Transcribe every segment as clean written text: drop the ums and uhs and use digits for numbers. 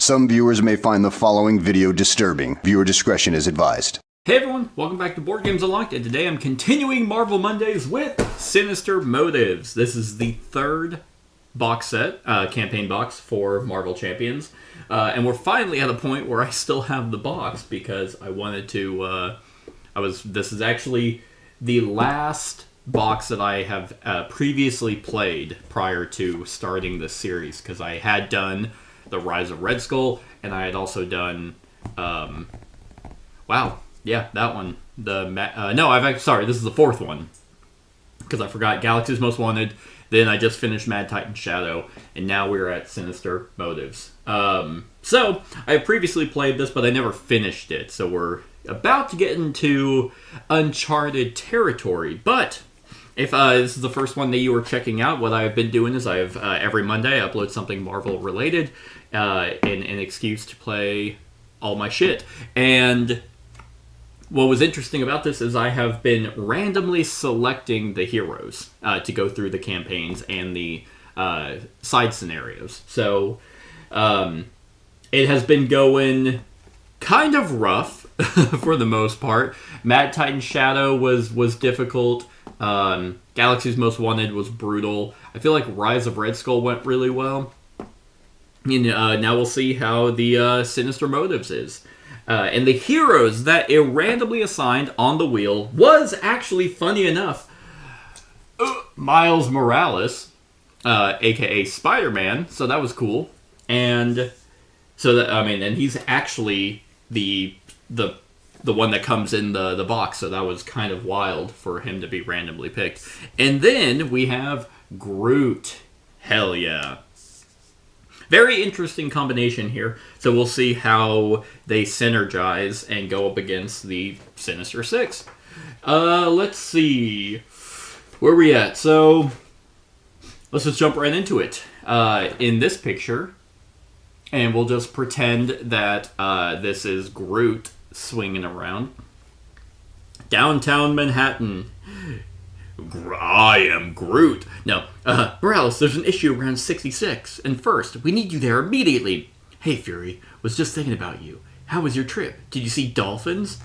Some viewers may find the following video disturbing. Viewer discretion is advised. Hey everyone, welcome back to Board Games Unlocked, and today I'm continuing Marvel Mondays with Sinister Motives. This is the third box set, campaign box for Marvel Champions, and we're finally at a point where I still have the box because I wanted to, this is actually the last box that I have previously played prior to starting this series, because I had done The Rise of Red Skull, and I had also done, yeah, that one. This is the fourth one. Because I forgot Galaxy's Most Wanted, then I just finished Mad Titan Shadow, and now we're at Sinister Motives. So, I have previously played this, but I never finished it, so we're about to get into uncharted territory. But, if this is the first one that you are checking out, what I've been doing is every Monday I upload something Marvel related, an excuse to play all my shit. And what was interesting about this is I have been randomly selecting the heroes to go through the campaigns and the side scenarios. So it has been going kind of rough for the most part. Mad Titan Shadow was difficult. Galaxy's Most Wanted was brutal. I feel like Rise of Red Skull went really well. And now we'll see how the Sinister Motives is. And the heroes that it randomly assigned on the wheel was actually, funny enough, Miles Morales, aka Spider-Man. So that was cool. And so that, and he's actually the one that comes in the box. So that was kind of wild for him to be randomly picked. And then we have Groot. Hell yeah. Very interesting combination here. So we'll see how they synergize and go up against the Sinister Six. Let's see. Where are we at? So let's just jump right into it. In this picture, and we'll just pretend that this is Groot swinging around. Downtown Manhattan. I am Groot. No, Morales, there's an issue around 66. And first, we need you there immediately. Hey, Fury, was just thinking about you. How was your trip? Did you see dolphins?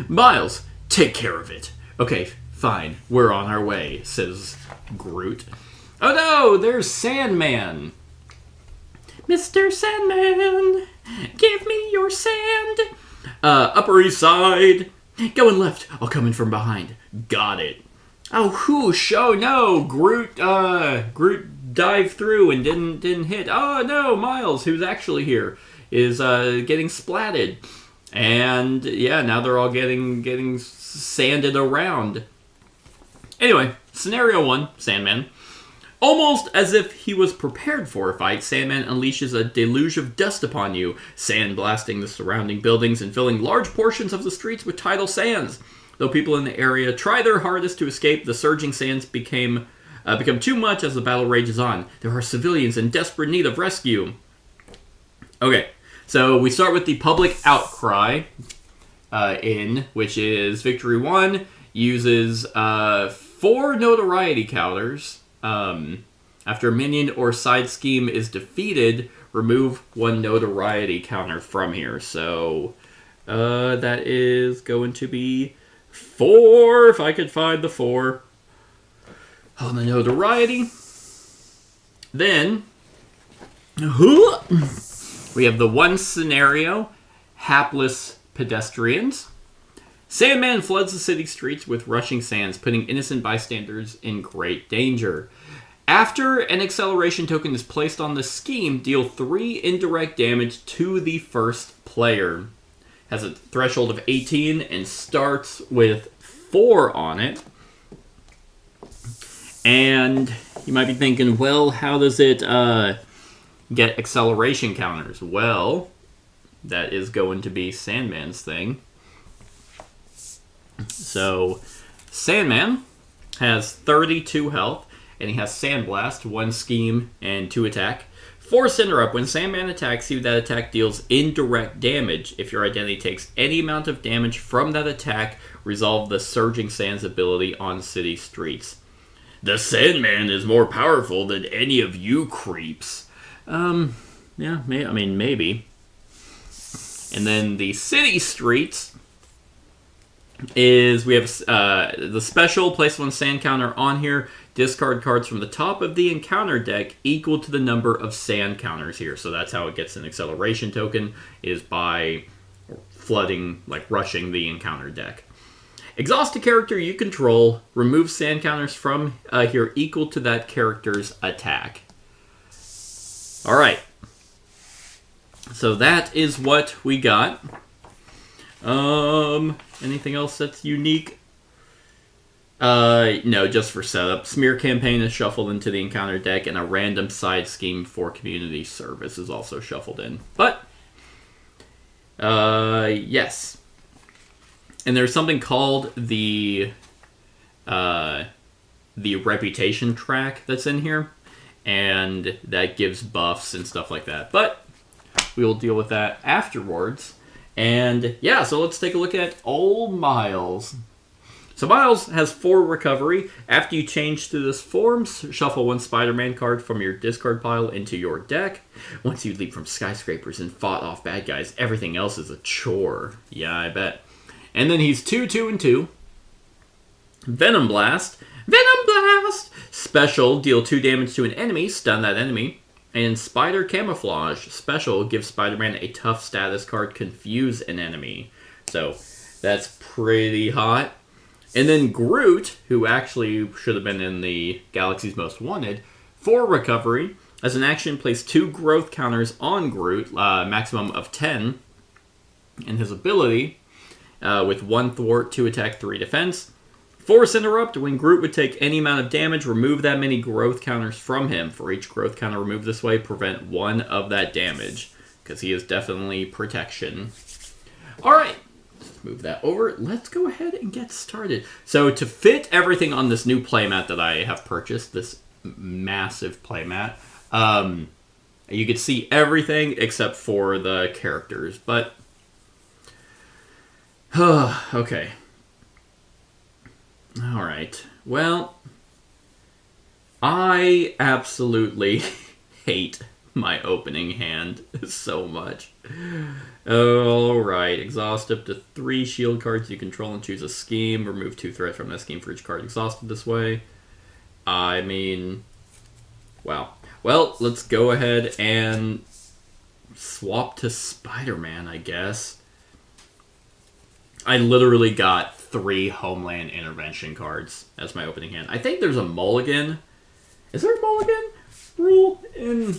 Miles, take care of it. Okay, fine. We're on our way, says Groot. Oh no, there's Sandman. Mr. Sandman, give me your sand. Upper East Side. Going left. I'll come in from behind. Got it. Oh, whoosh! Oh no, Groot dived through and didn't hit. Oh no, Miles, who's actually here, is getting splatted, and yeah, now they're all getting sanded around. Anyway, scenario 1, Sandman. Almost as if he was prepared for a fight, Sandman unleashes a deluge of dust upon you, sand blasting the surrounding buildings and filling large portions of the streets with tidal sands. Though people in the area try their hardest to escape, the surging sands become too much as the battle rages on. There are civilians in desperate need of rescue. Okay, so we start with the public outcry, which is Victory 1, uses 4 notoriety counters. After a minion or side scheme is defeated, remove 1 notoriety counter from here. So that is going to be 4, if I could find the 4 on the notoriety. Then we have the 1 scenario, hapless pedestrians. Sandman floods the city streets with rushing sands, putting innocent bystanders in great danger. After an acceleration token is placed on the scheme, deal 3 indirect damage to the first player. Has a threshold of 18 and starts with 4 on it. And you might be thinking, well, how does it get acceleration counters? Well, that is going to be Sandman's thing. So, Sandman has 32 health, and he has Sandblast, 1 scheme, and 2 attack. 4 Cinder Up. When Sandman attacks you, that attack deals indirect damage. If your identity takes any amount of damage from that attack, resolve the Surging Sands ability on city streets. The Sandman is more powerful than any of you creeps. Yeah, I mean, maybe. And then the city streets is we have the special place one sand counter on here. Discard cards from the top of the encounter deck equal to the number of sand counters here. So that's how it gets an acceleration token, is by flooding, like rushing the encounter deck. Exhaust a character you control. Remove sand counters from here equal to that character's attack. Alright. So that is what we got. Anything else that's unique? No, just for setup. Smear Campaign is shuffled into the encounter deck, and a random side scheme for community service is also shuffled in. But, yes. And there's something called the reputation track that's in here, and that gives buffs and stuff like that. But we will deal with that afterwards. And yeah, so let's take a look at old Miles. So Miles has 4 recovery. After you change to this form, shuffle 1 Spider-Man card from your discard pile into your deck. Once you leap from skyscrapers and fought off bad guys, everything else is a chore. Yeah, I bet. And then he's 2/2 and 2. Venom Blast. Venom Blast! Special, deal 2 damage to an enemy, stun that enemy. And Spider Camouflage. Special, give Spider-Man a tough status card, confuse an enemy. So, that's pretty hot. And then Groot, who actually should have been in the Galaxy's Most Wanted, 4 recovery. As an action, place 2 growth counters on Groot, maximum of 10. And his ability, with 1 thwart, 2 attack, 3 defense. Force Interrupt, when Groot would take any amount of damage, remove that many growth counters from him. For each growth counter removed this way, prevent 1 of that damage. Because he is definitely protection. Alright, let's move that over. Let's go ahead and get started. So to fit everything on this new playmat that I have purchased, this massive playmat, you can see everything except for the characters. But, okay. Alright, well, I absolutely hate my opening hand so much. Alright, exhaust up to 3 shield cards you control and choose a scheme. Remove 2 threat from that scheme for each card exhausted this way. I mean, wow. Well, let's go ahead and swap to Spider-Man, I guess. I literally got 3 Homeland Intervention cards as my opening hand. I think there's a mulligan. Is there a mulligan rule in...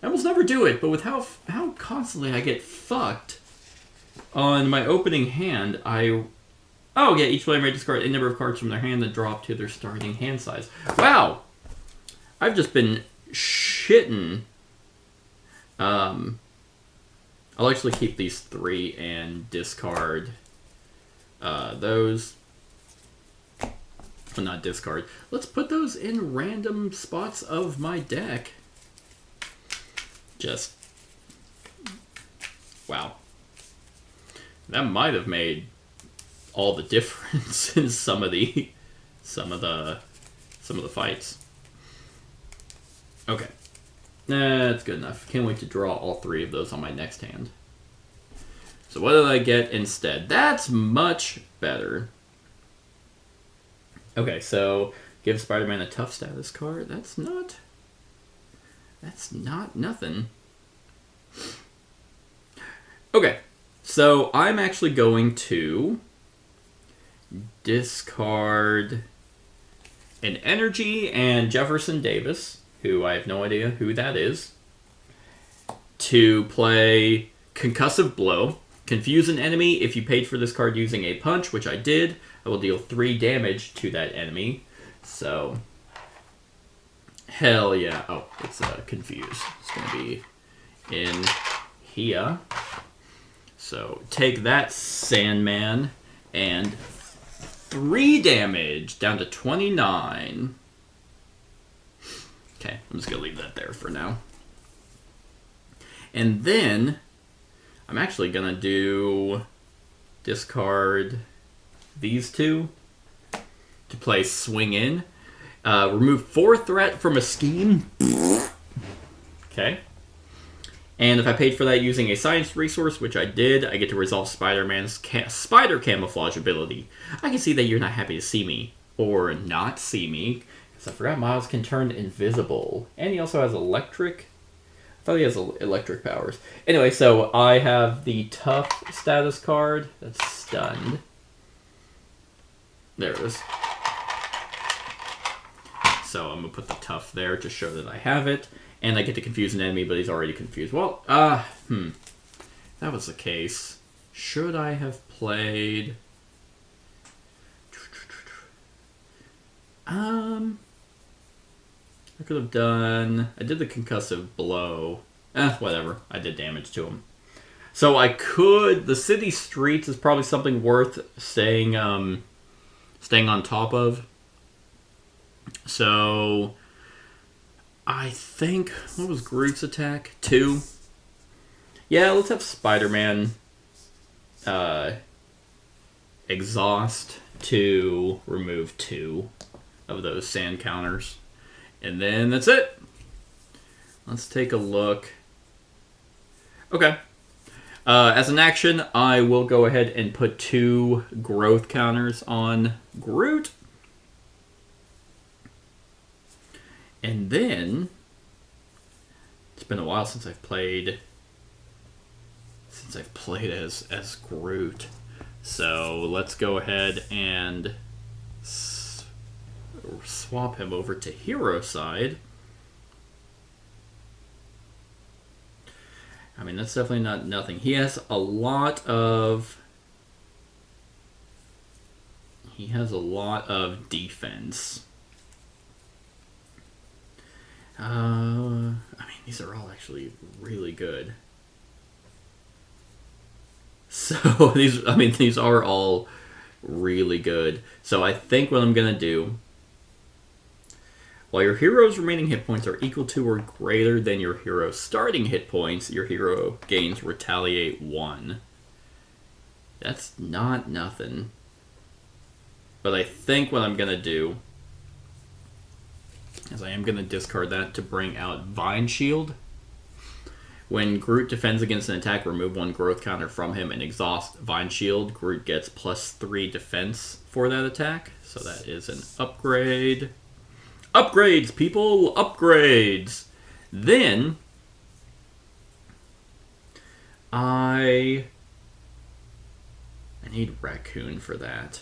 I almost never do it, but with how constantly I get fucked on my opening hand, Oh, yeah, each player may discard a number of cards from their hand that drop to their starting hand size. Wow! I've just been shitting. I'll actually keep these 3 and discard those. Well, not discard. Let's put those in random spots of my deck. Just... wow. That might have made all the difference in some of the fights. Okay. That's good enough. Can't wait to draw all 3 of those on my next hand. So what did I get instead? That's much better. Okay, so give Spider-Man a tough status card. That's not nothing. Okay, so I'm actually going to discard an energy and Jefferson Davis, who I have no idea who that is, to play Concussive Blow. Confuse an enemy. If you paid for this card using a punch, which I did, I will deal 3 damage to that enemy. So, hell yeah. Oh, it's confused. It's going to be in here. So, take that, Sandman, and 3 damage, down to 29. Okay, I'm just going to leave that there for now. And then, I'm actually going to do discard these 2 to play Swing In. Remove 4 threat from a scheme. Okay. And if I paid for that using a science resource, which I did, I get to resolve Spider-Man's spider camouflage ability. I can see that you're not happy to see me. Or not see me. Because I forgot Miles can turn invisible. And he also has electric. I thought he has electric powers. Anyway, so I have the tough status card. That's stunned. There it is. So I'm going to put the tough there to show that I have it. And I get to confuse an enemy, but he's already confused. Well, that was the case. Should I have played... I could have done... I did the concussive blow. Whatever. I did damage to him. So I could... The city streets is probably something worth staying on top of. So... I think... What was Groot's attack? 2? Yeah, let's have Spider-Man exhaust to remove 2 of those sand counters. And then that's it. Let's take a look. Okay. As an action, I will go ahead and put 2 growth counters on Groot. And then, it's been a while since I've played as Groot. So let's go ahead and swap him over to hero side. I mean, that's definitely not nothing. He has a lot of defense. I mean, these are all actually really good. So these are all really good. So I think what I'm gonna do, while your hero's remaining hit points are equal to or greater than your hero's starting hit points, your hero gains retaliate 1. That's not nothing. But I think what I'm gonna do is I am going to discard that to bring out Vine Shield. When Groot defends against an attack, remove 1 growth counter from him and exhaust Vine Shield. Groot gets +3 defense for that attack. So that is an upgrade. Upgrades, people! Upgrades! Then, I need Raccoon for that.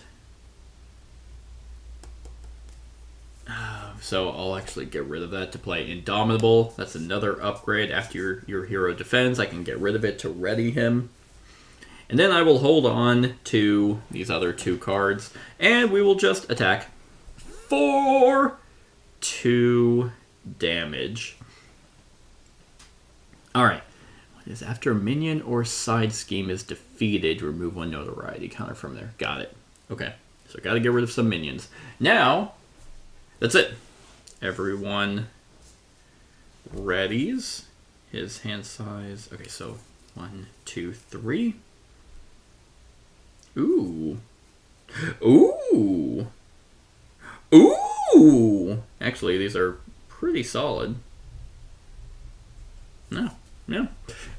So I'll actually get rid of that to play Indomitable. That's another upgrade. After your hero defends, I can get rid of it to ready him. And then I will hold on to these other 2 cards. And we will just attack for 2 damage. Alright. What is after a minion or side scheme is defeated, remove 1 notoriety counter from there. Got it. Okay. So I got to get rid of some minions. Now... That's it. Everyone readies his hand size. Okay, so 1, 2, 3. Ooh. Ooh. Ooh. Actually, these are pretty solid. No. Yeah.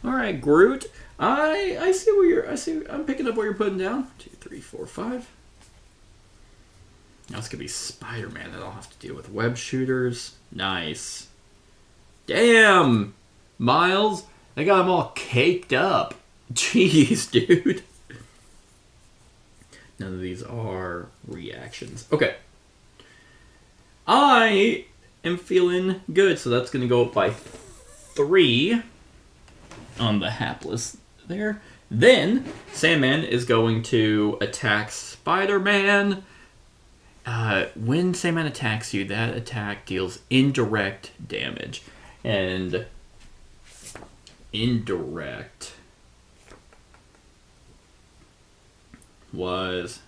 All right, Groot. I see where you're. I'm picking up what you're putting down. 2, 3, 4, 5. Now it's going to be Spider-Man that I'll have to deal with. Web shooters. Nice. Damn! Miles, they got them all caked up. Jeez, dude. None of these are reactions. Okay. I am feeling good, so that's going to go up by 3 on the hapless there. Then, Sandman is going to attack Spider-Man. When Sandman attacks you, that attack deals indirect damage. And indirect must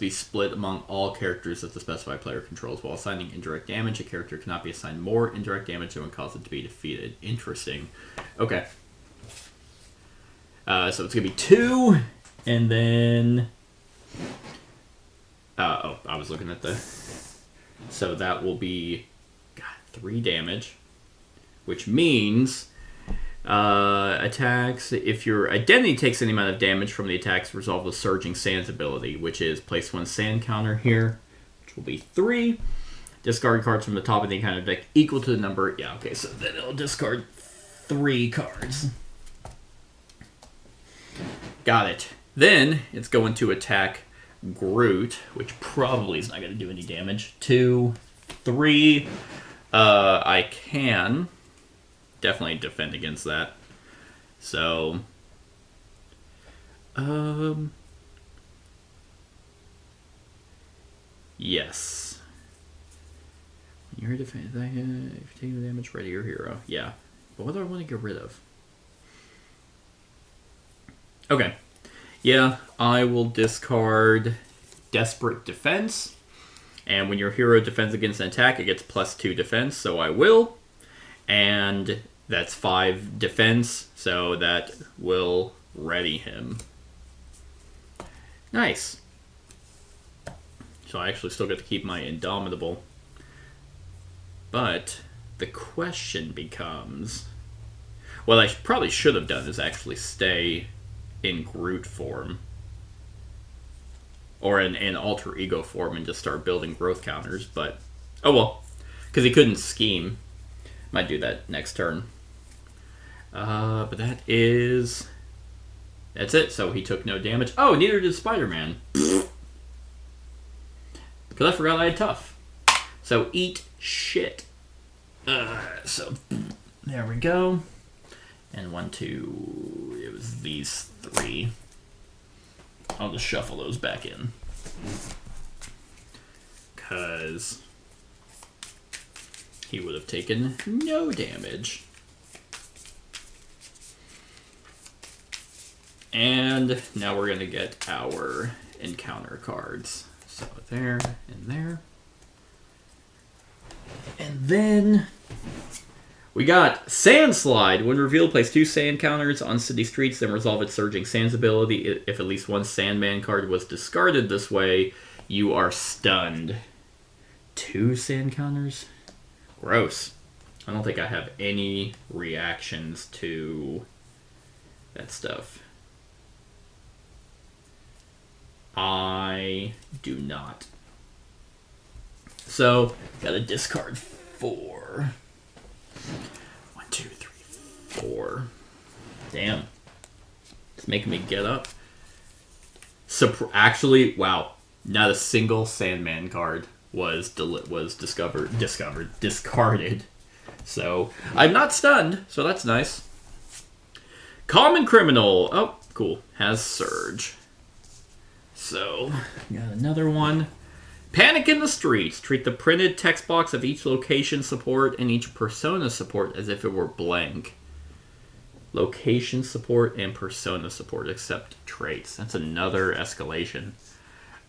be split among all characters that the specified player controls. While assigning indirect damage, a character cannot be assigned more indirect damage than would cause it to be defeated. Interesting. Okay. So it's going to be 2, and then... I was looking at the... So that will be... 3 damage. which means attacks. If your identity takes any amount of damage from the attacks, resolve the Surging Sands ability, which is place 1 sand counter here, which will be 3. Discard cards from the top of the encounter deck equal to the number. Yeah, okay, so then it'll discard 3 cards. Got it. Then it's going to attack Groot, which probably is not going to do any damage. 2, 3. I can definitely defend against that. So, yes. You're defending. If you take the damage, ready your hero. Yeah. But what do I want to get rid of? Okay. Yeah, I will discard Desperate Defense. And when your hero defends against an attack, it gets +2 defense, so I will. And that's 5 defense, so that will ready him. Nice. So I actually still get to keep my Indomitable. But the question becomes... What I probably should have done is actually stay in Groot form. Or in alter ego form and just start building growth counters, but... Oh well. Because he couldn't scheme. Might do that next turn. But that is... That's it, so he took no damage. Oh, neither did Spider-Man. Because I forgot I had tough. So eat shit. So there we go. And 1, 2... It was these 3. I'll just shuffle those back in. Because he would have taken no damage. And now we're going to get our encounter cards. So there and there. And then we got Sand Slide. When revealed, place 2 sand counters on city streets, then resolve its Surging Sands ability. If at least 1 Sandman card was discarded this way, you are stunned. 2 sand counters? Gross. I don't think I have any reactions to that stuff. I do not. So, gotta discard 4. 1, 2, 3, 4. Damn. It's making me get up. Actually, wow. Not a single Sandman card was discarded. So, I'm not stunned, so that's nice. Common Criminal. Oh, cool. Has Surge. So, got another one. Panic in the Streets. Treat the printed text box of each location support and each persona support as if it were blank. Location support and persona support, except traits. That's another escalation.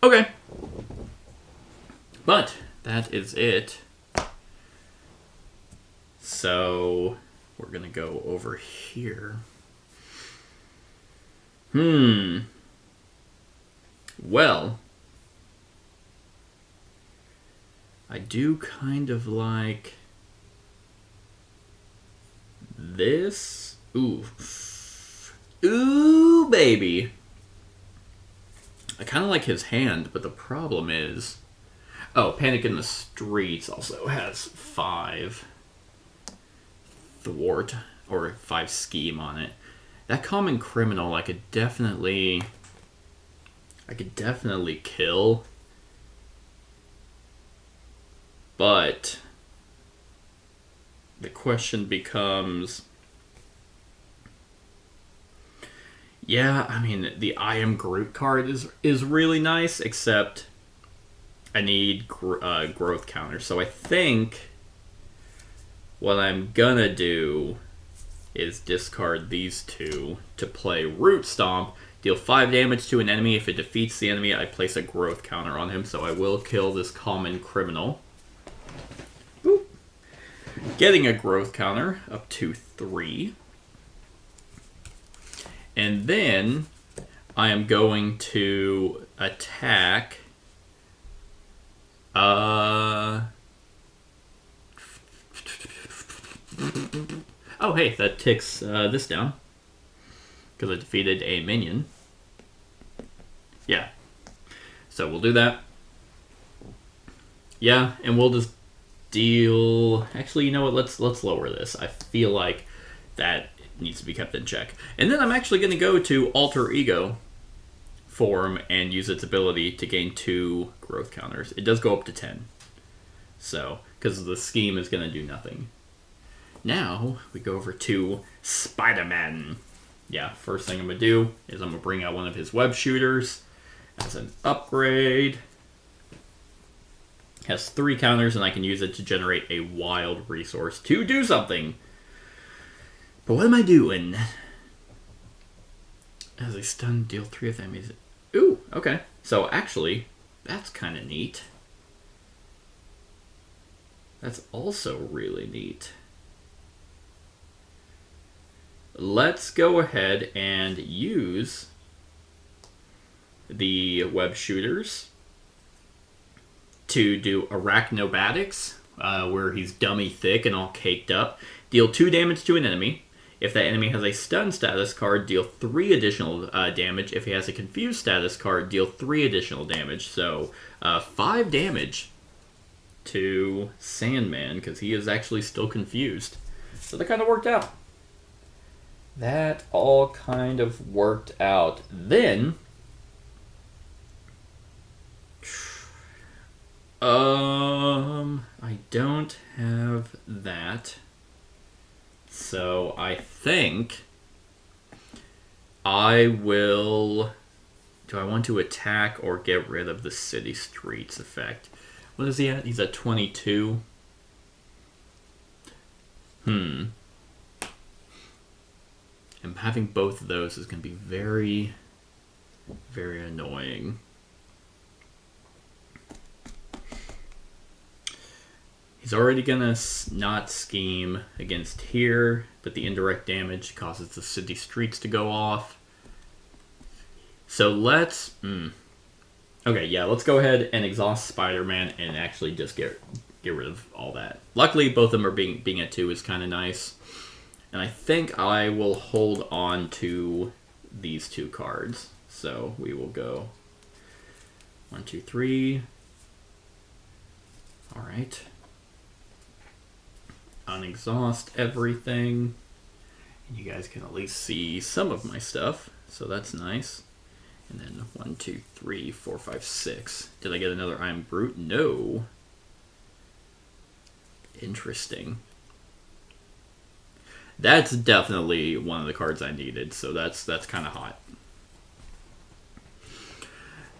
Okay. But that is it. So we're going to go over here. Well, I do kind of like this. Ooh. Ooh, baby. I kind of like his hand, but the problem is... Oh, Panic in the Streets also has 5 thwart, or 5 scheme on it. That Common Criminal, I could definitely kill. But the question becomes... Yeah, I mean, the I Am Groot card is really nice, except I need growth counter. So I think what I'm gonna do is discard these 2 to play Root Stomp. Deal 5 damage to an enemy. If it defeats the enemy, I place a growth counter on him. So I will kill this Common Criminal. Boop. Getting a growth counter up to 3. And then I am going to attack Oh, hey, that ticks this down. Because I defeated a minion. Yeah. So we'll do that. Yeah, and we'll just deal... Actually, you know what? Let's lower this. I feel like that needs to be kept in check. And then I'm actually going to go to Alter Ego form and use its ability to gain 2 growth counters. It does go up to 10. So, because the scheme is going to do nothing. Now, we go over to Spider-Man. Yeah, first thing I'm going to do is I'm going to bring out one of his web shooters as an upgrade. Has 3 counters, and I can use it to generate a wild resource to do something. But what am I doing? As a stun, deal 3 of damage. Ooh, okay. So actually, that's kind of neat. That's also really neat. Let's go ahead and use the web shooters to do Arachnobatics, where he's dummy thick and all caked up. Deal 2 damage to an enemy. If that enemy has a stun status card, deal 3 additional damage. If he has a confused status card, deal 3 additional damage. So 5 damage to Sandman, because he is actually still confused. So that kind of worked out. That all kind of worked out. Then, I don't have that. So I think I will... Do I want to attack or get rid of the City Streets effect? What is he at? He's at 22. And having both of those is going to be very, very annoying. He's already going to not scheme against here, but the indirect damage causes the City Streets to go off. So let's... Okay, yeah, let's go ahead and exhaust Spider-Man and actually just get rid of all that. Luckily, both of them are being at 2 is kind of nice. And I think I will hold on to these 2 cards. So we will go 1, 2, 3. All right. Unexhaust everything. And you guys can at least see some of my stuff. So that's nice. And then 1, 2, 3, 4, 5, 6. Did I get another I'm Groot? No. Interesting. That's definitely one of the cards I needed, so that's kind of hot.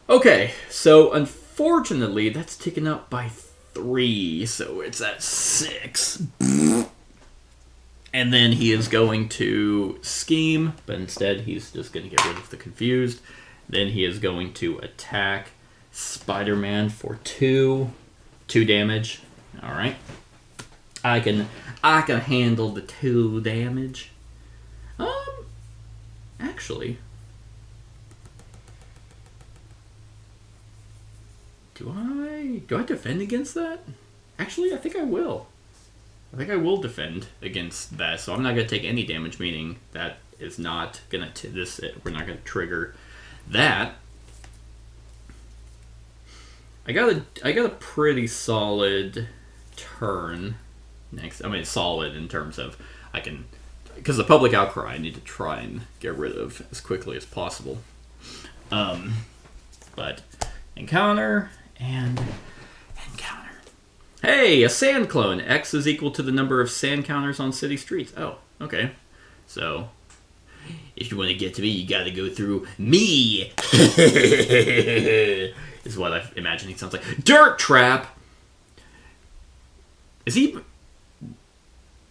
Okay, so unfortunately, that's taken up by 3, so it's at 6. And then he is going to scheme, but instead he's just going to get rid of the confused. Then he is going to attack Spider-Man for 2 damage. All right. I can handle the 2 damage. Actually, do I defend against that? Actually, I think I will. I think I will defend against that. So I'm not gonna take any damage, meaning that is not gonna we're not gonna trigger that. I got a pretty solid turn. Next, I mean, solid in terms of I can, because the public outcry I need to try and get rid of as quickly as possible. But encounter and encounter. Hey, a sand clone. X is equal to the number of sand counters on city streets. Oh, okay. So if you want to get to me, you got to go through me. Is what I imagine he sounds like. Dirt trap. Is he?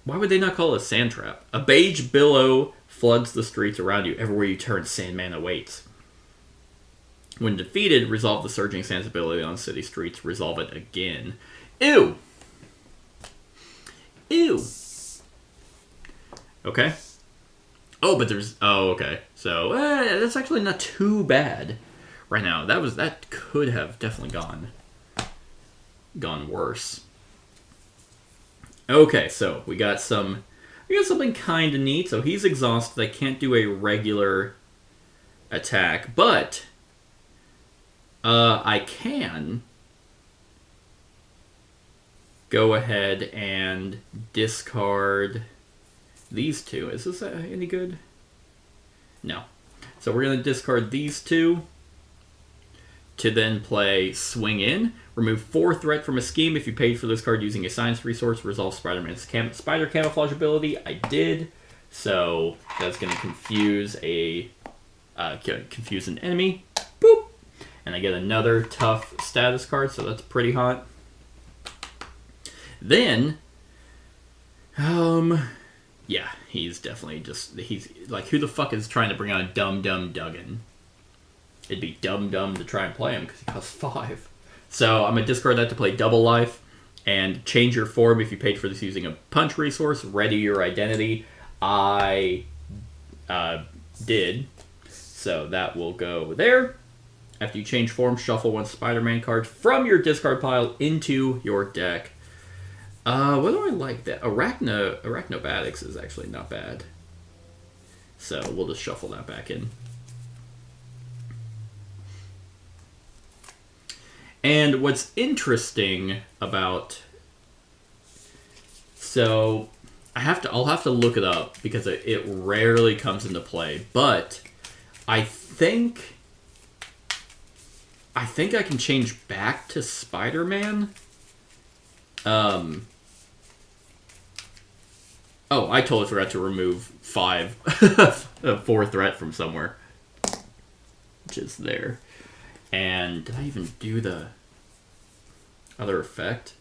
Why would they not call it a sand trap? A beige billow floods the streets around you. Everywhere you turn, Sandman awaits. When defeated, resolve the surging sand's ability on city streets. Resolve it again. Ew. Ew. Okay. Oh, but there's... Oh, okay. So, that's actually not too bad right now. That could have definitely gone worse. Okay, so we got something kind of neat. So he's exhausted. I can't do a regular attack, but I can go ahead and discard these two. Is this any good? No. So we're going to discard these two to then play Swing In. Remove 4 threat from a scheme if you paid for this card using a science resource. Resolve Spider-Man's spider camouflage ability. I did. So that's going to confuse an enemy. Boop. And I get another tough status card, so that's pretty hot. Then, yeah, he's definitely he's like, who the fuck is trying to bring on Dum Dum Duggan? It'd be dumb to try and play him because he costs 5. So I'm going to discard that to play Double Life and change your form if you paid for this using a punch resource. Ready your identity. I did. So that will go there. After you change form, shuffle 1 Spider-Man card from your discard pile into your deck. What do I like? That Arachnobatics is actually not bad. So we'll just shuffle that back in. And what's interesting about... So I'll have to look it up because it rarely comes into play. But I think I can change back to Spider-Man. Oh, I totally forgot to remove 4 threat from somewhere. Which is there. And did I even do the other effect?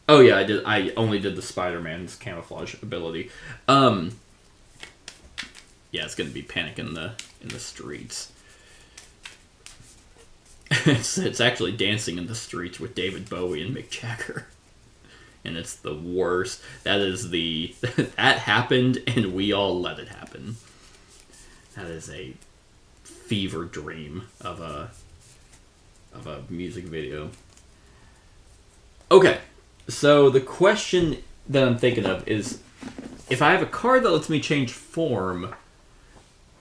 Oh yeah, I did. I only did the Spider-Man's camouflage ability. Yeah, it's gonna be panic in the streets. It's actually dancing in the streets with David Bowie and Mick Jagger. And it's the worst. That happened and we all let it happen. That is a fever dream of a music video. Okay, so the question that I'm thinking of is, if I have a card that lets me change form,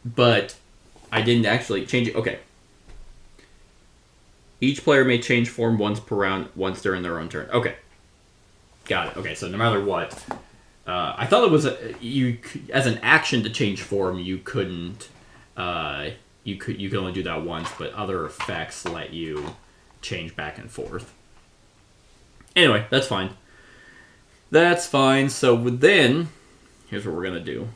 but I didn't actually change it. Okay. Each player may change form once per round, once during their own turn. Okay. Got it. Okay, so no matter what, I thought it was as an action to change form, you couldn't. You could only do that once, but other effects let you change back and forth. Anyway, that's fine. That's fine. So then, here's what we're gonna do.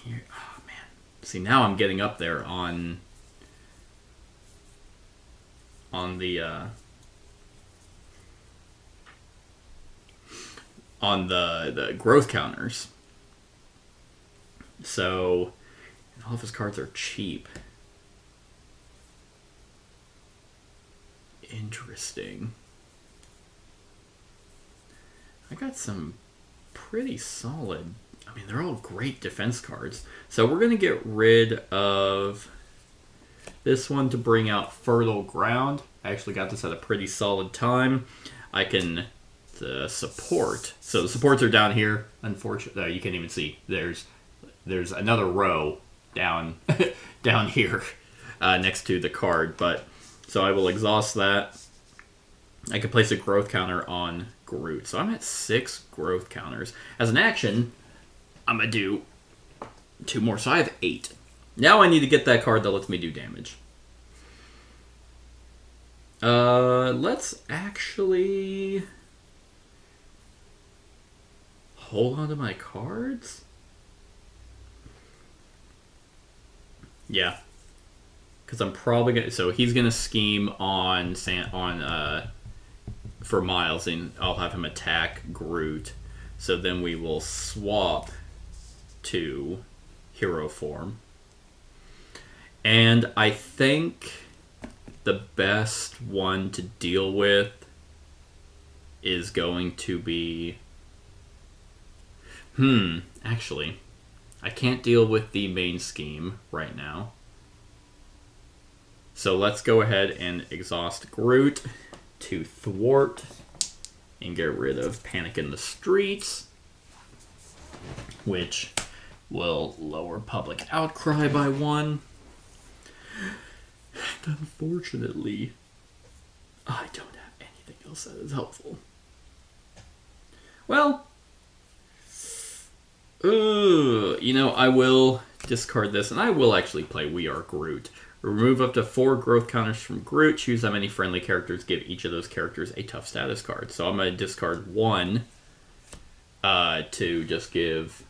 Here, oh man. See, now I'm getting up there on the growth counters. So, and all of his cards are cheap. Interesting. I got some pretty solid... I mean, they're all great defense cards. So we're going to get rid of this one to bring out Fertile Ground. I actually got this at a pretty solid time. I can... support. So the supports are down here. Unfortunately, you can't even see. There's another row down down here next to the card. But so I will exhaust that. I can place a growth counter on Groot. So I'm at 6 growth counters. As an action, I'm gonna do 2 more. So I have 8. Now I need to get that card that lets me do damage. Let's actually hold on to my cards? Yeah. Because I'm probably going to... So he's going to scheme on for Miles, and I'll have him attack Groot. So then we will swap to hero form. And I think the best one to deal with is going to be... actually, I can't deal with the main scheme right now. So let's go ahead and exhaust Groot to thwart and get rid of Panic in the Streets, which will lower public outcry by 1. And unfortunately, I don't have anything else that is helpful. Well, I will discard this, and I will actually play We Are Groot. Remove up to 4 growth counters from Groot. Choose how many friendly characters. Give each of those characters a tough status card. So I'm going to discard 1 to just give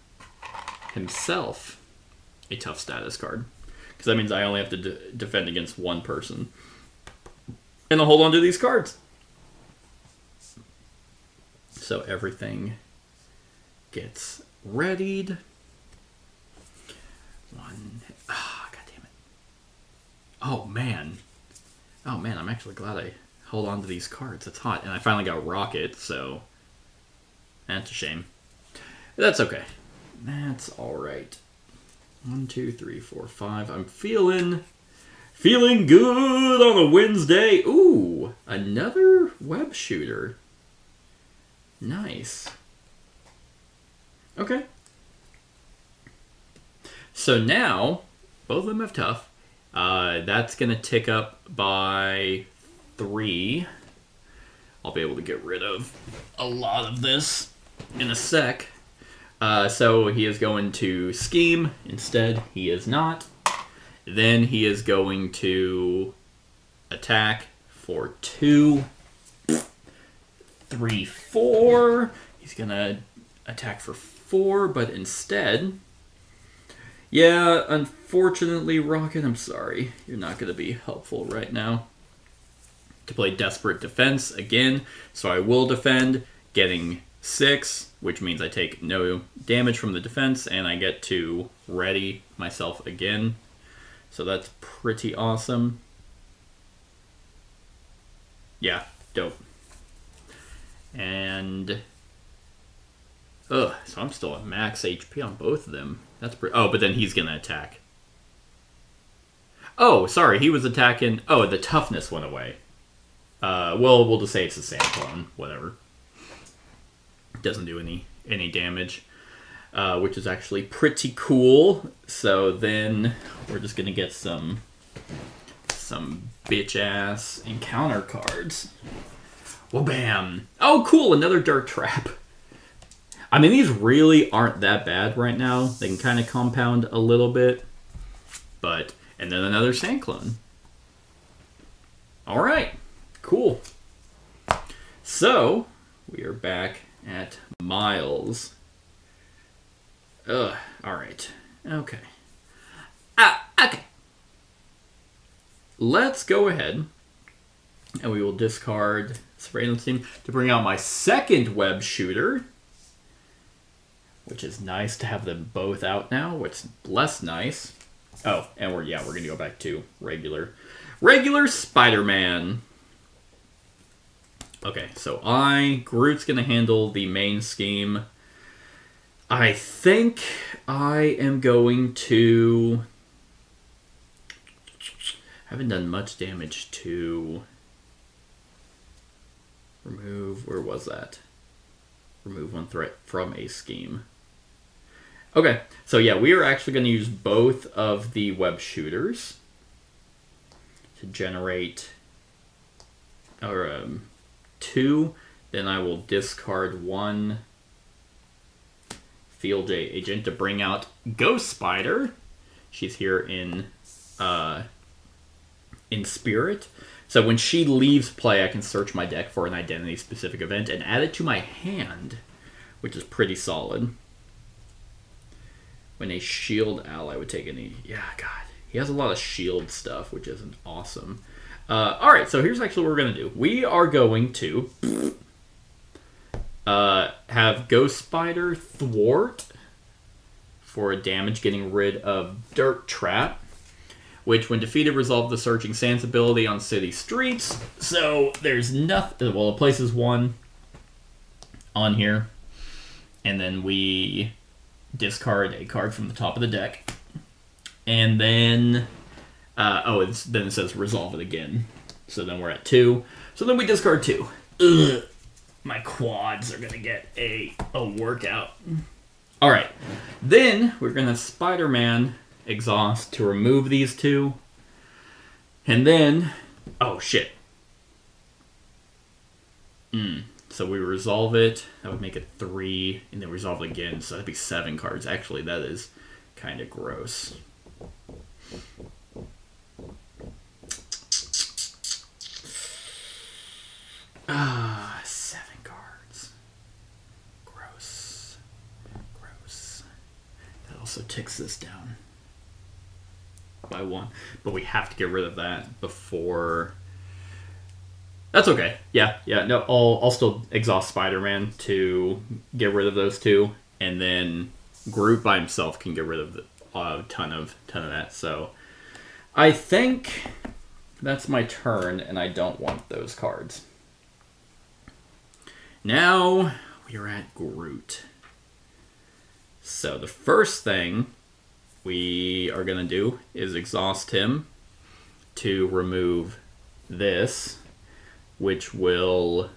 himself a tough status card. Because that means I only have to defend against 1 person. And I'll hold on to these cards. So everything gets readied. 1. God damn it. Oh man, I'm actually glad I held on to these cards. It's hot. And I finally got Rocket, so that's a shame. That's okay. That's alright. 1, 2, 3, 4, 5. I'm feeling good on a Wednesday. Ooh, another web shooter. Nice. Okay. So now, both of them have tough. That's going to tick up by 3. I'll be able to get rid of a lot of this in a sec. So he is going to scheme. Instead, he is not. Then he is going to attack for 2. 3, 4. He's going to attack for 4, but instead... Yeah, unfortunately, Rocket, I'm sorry. You're not going to be helpful right now. To play Desperate Defense again. So I will defend, getting 6, which means I take no damage from the defense, and I get to ready myself again. So that's pretty awesome. Yeah, dope. And... so I'm still at max HP on both of them. That's pretty... Oh, but then he's going to attack. Oh, sorry, he was attacking... Oh, the toughness went away. Well, we'll just say it's a sand clone. Whatever. Doesn't do any damage. Which is actually pretty cool. So then we're just going to get some bitch-ass encounter cards. Well, bam. Oh, cool, another Dirt Trap. I mean, these really aren't that bad right now. They can kind of compound a little bit. But, and then another Sand Clone. Alright, cool. So, we are back at Miles. Alright. Okay. Okay. Let's go ahead and we will discard Surveillance Team to bring out my second web shooter. Which is nice to have them both out now. What's less nice... Oh, and we're going to go back to regular Spider-Man. Okay, so Groot's going to handle the main scheme. I think I am going to... Haven't done much damage to... Remove... Where was that? Remove 1 threat from a scheme. Okay, so yeah, we are actually going to use both of the web shooters to generate 2. Then I will discard 1 Field J agent to bring out Ghost Spider. She's here in spirit. So when she leaves play, I can search my deck for an identity-specific event and add it to my hand, which is pretty solid. When a shield ally would take any... Yeah, God. He has a lot of shield stuff, which isn't awesome. Alright, so here's actually what we're going to do. We are going to have Ghost Spider thwart for damage, getting rid of Dirt Trap, which when defeated resolve the Searching Sands ability on city streets. So there's nothing... Well, it places 1 on here. And then we... discard a card from the top of the deck. And then Then it says resolve it again. So then we're at 2. So then we discard 2. Ugh. My quads are going to get a workout. All right. Then we're going to Spider-Man exhaust to remove these 2. And then... Oh, shit. So we resolve it. That would make it 3. And then resolve it again. So that'd be 7 cards. Actually, that is kind of gross. Ah, 7 cards. Gross. That also ticks this down by 1. But we have to get rid of that before... That's okay. Yeah. No, I'll still exhaust Spider-Man to get rid of those 2. And then Groot by himself can get rid of a ton of that. So I think that's my turn, and I don't want those cards. Now we are at Groot. So the first thing we are going to do is exhaust him to remove this, which will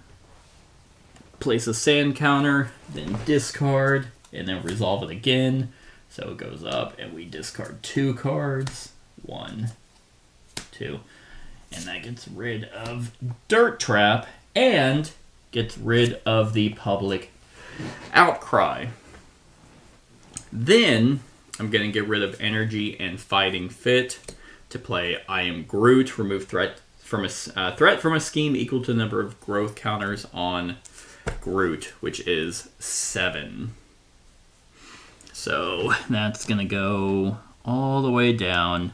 place a sand counter, then discard, and then resolve it again. So it goes up, and we discard 2 cards. 1, 2. And that gets rid of Dirt Trap, and gets rid of the public outcry. Then I'm going to get rid of Energy and Fighting Fit to play I Am Groot. Remove threat from a scheme equal to the number of growth counters on Groot, which is 7. So that's going to go all the way down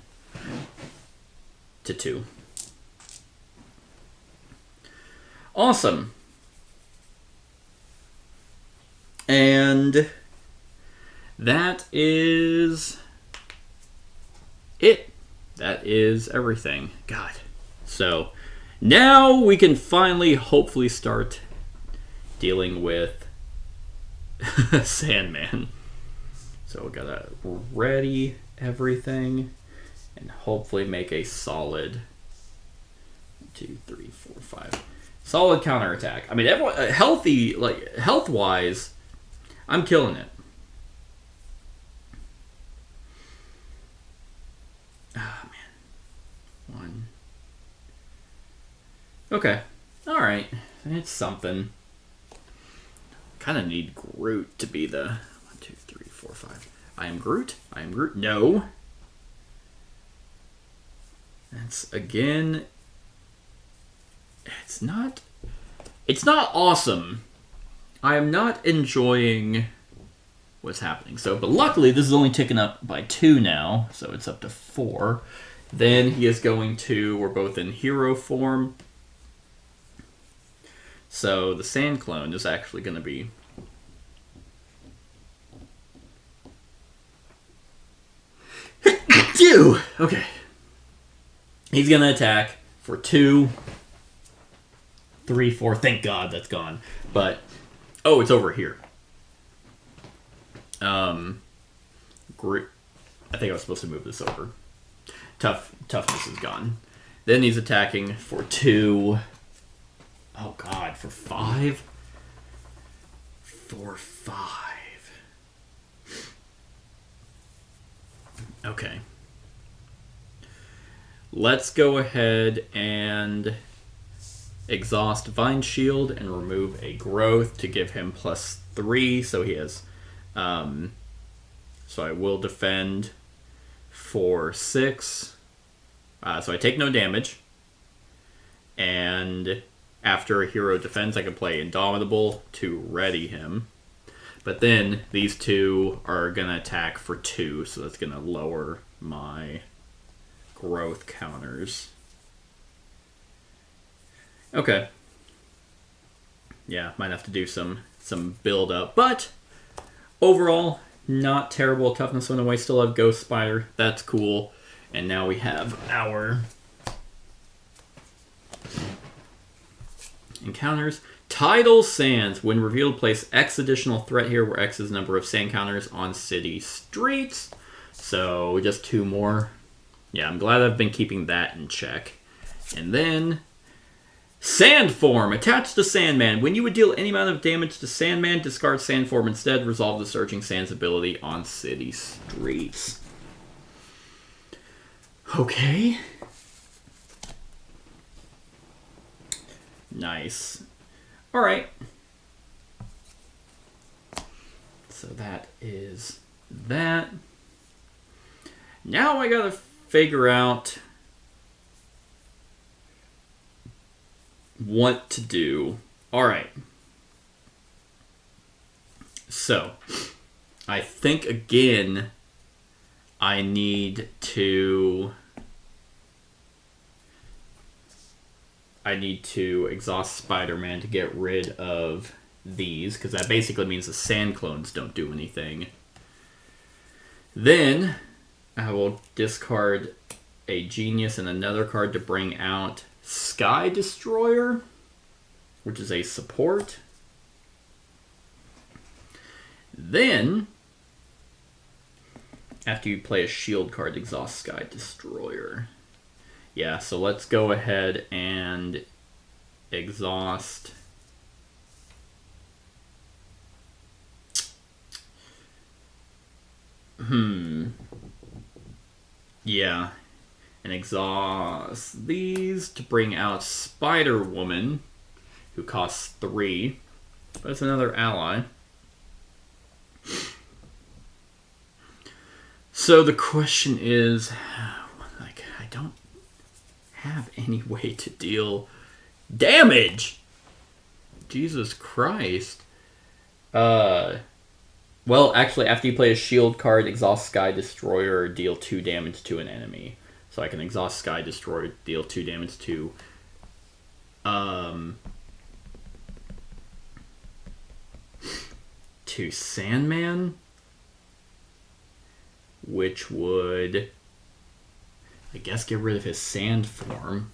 to 2. Awesome. And that is it. That is everything. God. So now we can finally, hopefully, start dealing with Sandman. So we gotta ready everything and hopefully make a solid 1, 2, 3, 4, 5 solid counterattack. I mean, everyone healthy, like health-wise, I'm killing it. Ah, man. 1. Okay. All right. It's something. Kind of need Groot to be the 1, 2, 3, 4, 5. I am Groot. I am Groot. No. That's again. It's not awesome. I am not enjoying what's happening. So, but luckily this is only ticking up by 2 now, so it's up to 4. Then he is going to. We're both in hero form. So the sand clone is actually going to be. Okay. He's going to attack for 2, 3, 4. Thank God that's gone. But, oh, it's over here. Groot. I think I was supposed to move this over. Toughness is gone. Then he's attacking for 2. Oh, God, for 5? For 5. Okay. Let's go ahead and exhaust Vine Shield and remove a growth to give him +3. So he has... so I will defend for 6. So I take no damage. And after a hero defends, I can play Indomitable to ready him. But then these 2 are going to attack for 2, so that's going to lower my growth counters. Okay. Yeah, might have to do some build up, but overall, not terrible. Toughness went away. Still have Ghost Spider. That's cool. And now we have our encounters. Tidal Sands. When revealed, place X additional threat here, where X is the number of sand counters on city streets. So just 2 more Yeah, I'm glad I've been keeping that in check. And then Sand Form. Attached to Sandman. When you would deal any amount of damage to Sandman, discard Sand Form instead. Resolve the Surging Sands ability on city streets. Okay. Nice. Alright. So that is that. Now I gotta figure out what to do. Alright. So, I think again, I need to exhaust Spider-Man to get rid of these, because that basically means the sand clones don't do anything. Then, I will discard a Genius and another card to bring out Sky Destroyer, which is a support. Then, after you play a shield card, exhaust Sky Destroyer. Yeah, so let's go ahead and exhaust. Yeah. And exhaust these to bring out Spider-Woman, who costs 3. But it's another ally. So the question is, like, I don't have any way to deal damage. Jesus Christ. Well, actually, after you play a shield card, exhaust Sky Destroyer, deal 2 damage to an enemy. So I can exhaust Sky Destroyer, deal 2 damage to Sandman, which would, I guess, get rid of his sand form.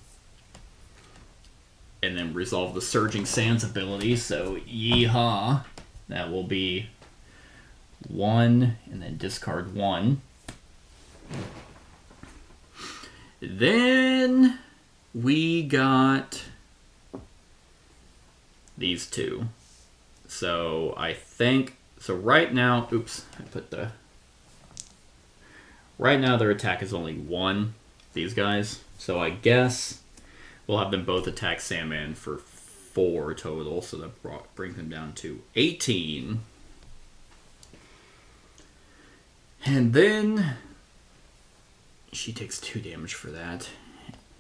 And then resolve the Surging Sands ability, so yeehaw. That will be 1, and then discard 1. Then we got these 2. So I think, so right now, right now their attack is only 1, these guys. So I guess we'll have them both attack Sandman for 4 total, so that brings them down to 18. And then she takes 2 damage for that,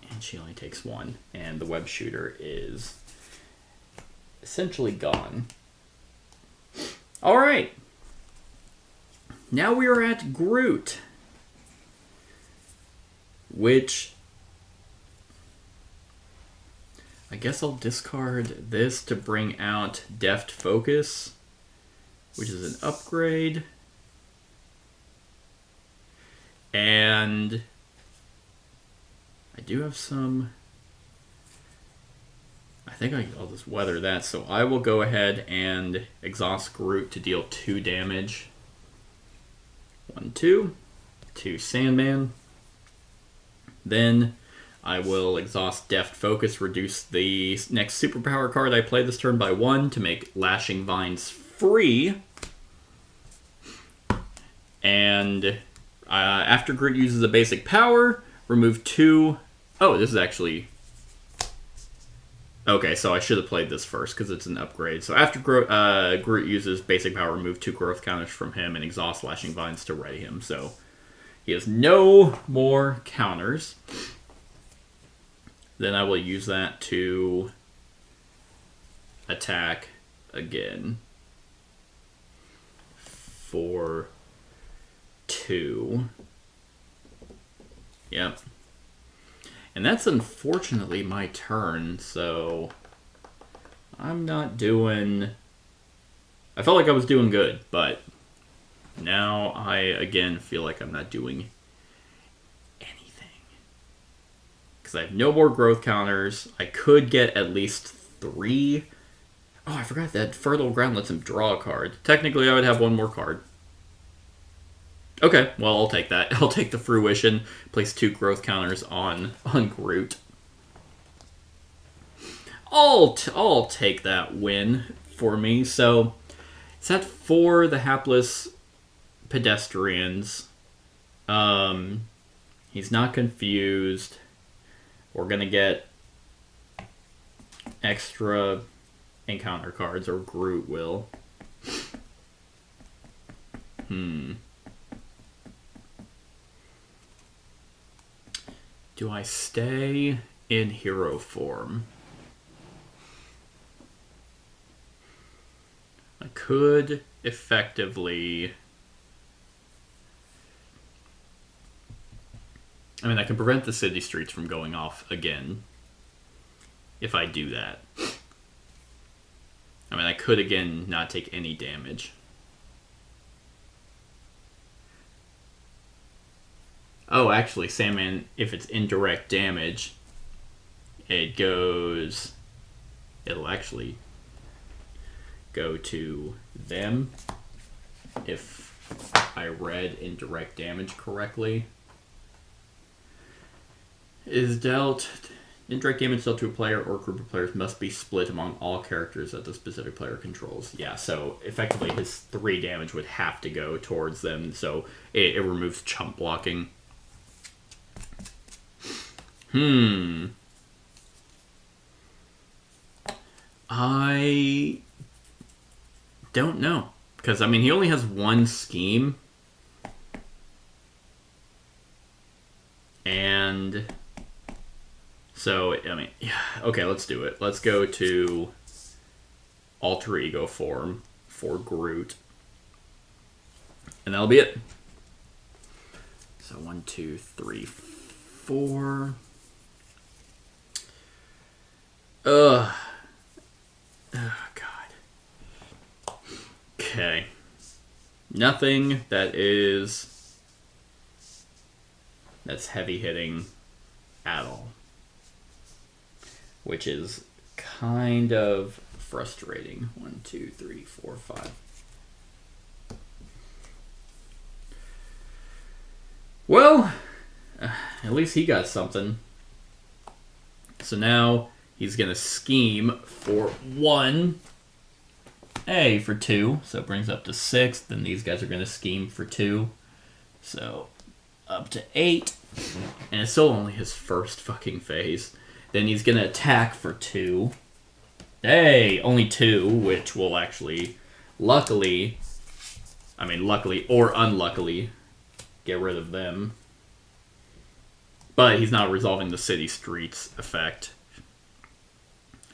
and she only takes 1. And the web shooter is essentially gone. Alright. Now we are at Groot, which I guess I'll discard this to bring out Deft Focus, which is an upgrade. And I do have some, I think I'll just weather that. So I will go ahead and exhaust Groot to deal 2 damage. 1, 2 to Sandman. Then I will exhaust Deft Focus, reduce the next superpower card I play this turn by 1 to make Lashing Vines free. And after Groot uses a basic power, remove 2... Oh, this is actually... Okay, so I should have played this first because it's an upgrade. So after Groot uses basic power, remove 2 growth counters from him and exhaust Lashing Vines to ready him. So he has no more counters. Then I will use that to attack again for 2. Yep. And that's unfortunately my turn, so I'm not doing... I felt like I was doing good, but now I again feel like I'm not doing anything. Because I have no more growth counters. I could get at least 3. Oh, I forgot that Fertile Ground lets him draw a card. Technically, I would have 1 more card. Okay, well, I'll take that. I'll take the fruition. Place 2 growth counters on Groot. I'll take that win for me. So, is that for the hapless pedestrians? He's not confused. We're gonna get extra encounter cards, or Groot will. Do I stay in hero form? I could effectively... I mean, I can prevent the city streets from going off again if I do that. I mean, I could, again, not take any damage. Oh, actually, Sandman, if it's indirect damage, it'll actually go to them if I read indirect damage correctly. Is dealt... Indirect damage dealt to a player or group of players must be split among all characters that the specific player controls. Yeah, so effectively his 3 damage would have to go towards them, so it removes chump blocking. I don't know. Because, I mean, he only has 1 scheme. And... So, I mean, yeah, okay, let's do it. Let's go to alter ego form for Groot. And that'll be it. So 1, 2, 3, 4. Oh, God. Okay. Nothing that's heavy hitting at all. Which is kind of frustrating. 1, 2, 3, 4, 5. Well, at least he got something. So now he's going to scheme for 1. A for 2. So it brings up to 6. Then these guys are going to scheme for 2. So up to 8. And it's still only his first fucking phase. Then he's going to attack for 2. Hey, only 2, which will actually, luckily or unluckily, get rid of them. But he's not resolving the city streets effect.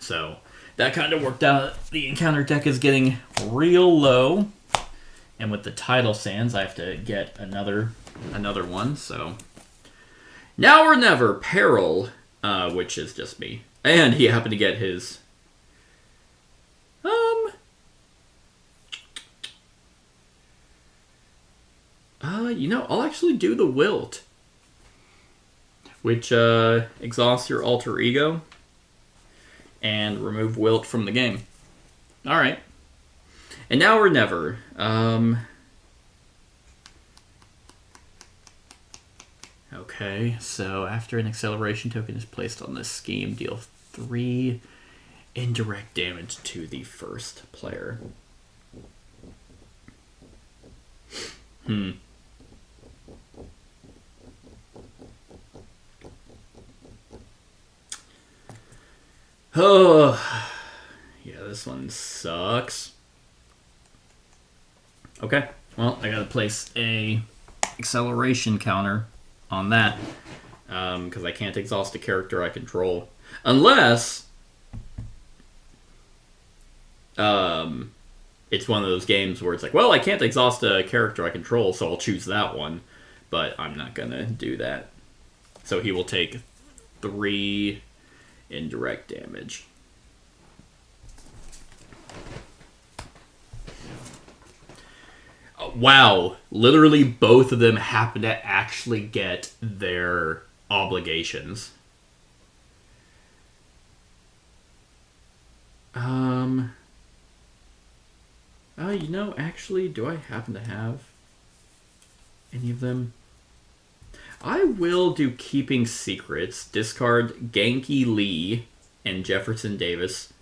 So, that kind of worked out. The encounter deck is getting real low. And with the tidal sands, I have to get another one. So, now or never, Peril... which is just me. And he happened to get his... I'll actually do the Wilt. Which, exhausts your alter ego. And remove Wilt from the game. Alright. And now or never. Okay, so after an acceleration token is placed on this scheme, deal 3 indirect damage to the first player. Oh, yeah, this one sucks. Okay, well, I gotta place a acceleration counter on that, because I can't exhaust a character I control. Unless it's one of those games where it's like, well, I can't exhaust a character I control, so I'll choose that one. But I'm not going to do that. So he will take 3 indirect damage. Wow, literally both of them happen to actually get their obligations. Actually, do I happen to have... any of them. I will do Keeping Secrets. Discard Genki Lee and Jefferson Davis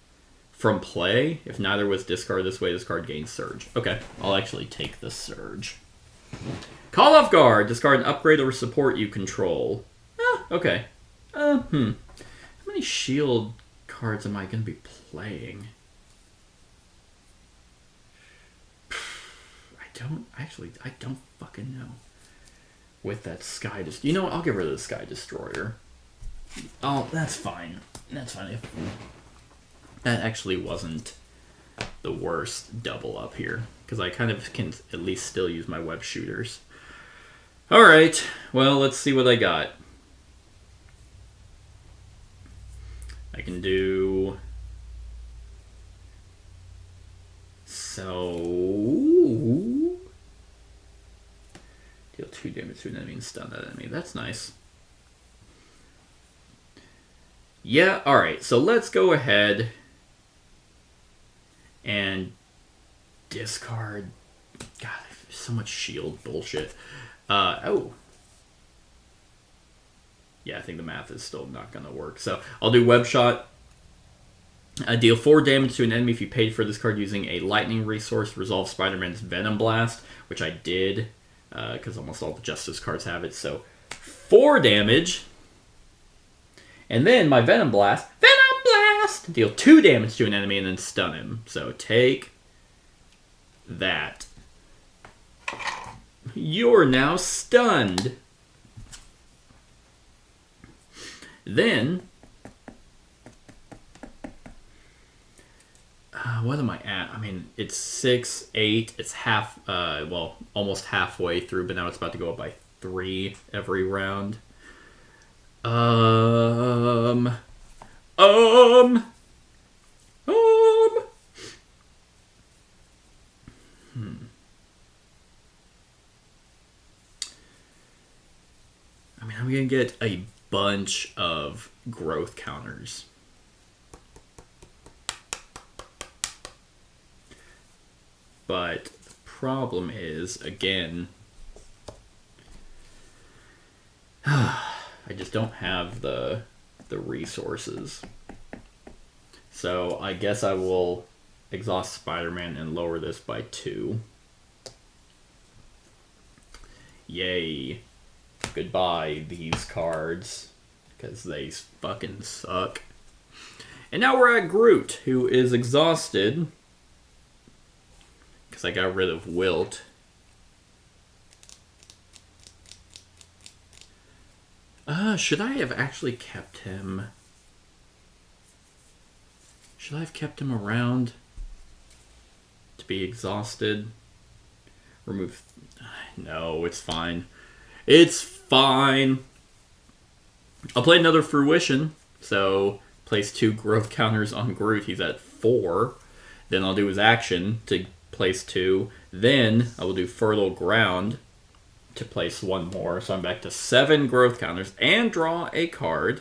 from play. If neither was discarded this way, this card gains Surge. Okay, I'll actually take the Surge. Call Off Guard. Discard an upgrade or support you control. Okay. How many shield cards am I going to be playing? I don't fucking know. With that Sky Destroyer. You know what? I'll get rid of the Sky Destroyer. Oh, that's fine. That's fine. That actually wasn't the worst double up here. Because I kind of can at least still use my web shooters. Alright. Well, let's see what I got. I can do... Deal 2 damage to an enemy and stun that enemy. That's nice. Yeah, alright. So let's go ahead and discard... God, so much shield bullshit. Oh. Yeah, I think the math is still not going to work. So I'll do Web Shot. Deal 4 damage to an enemy if you paid for this card using a lightning resource. Resolve Spider-Man's Venom Blast, which I did. Because almost all the Justice cards have it. So 4 damage. And then my Venom Blast. Venom Blast! Deal 2 damage to an enemy and then stun him. So take that. You're now stunned. Then... what am I at? I mean, it's 6, 8. It's half, almost halfway through, but now it's about to go up by 3 every round. I mean, I'm gonna get a bunch of growth counters. But the problem is, again, I just don't have the resources. So I guess I will exhaust Spider-Man and lower this by 2. Yay. Goodbye, these cards. Because they fucking suck. And now we're at Groot, who is exhausted. Because I got rid of Wilt. Should I have actually kept him? Should I have kept him around to be exhausted? Remove... No, it's fine. It's fine. I'll play another Fruition. So, place 2 growth counters on Groot. He's at 4. Then I'll do his action to place 2. Then I will do Fertile Ground to place 1 more. So I'm back to 7 growth counters and draw a card.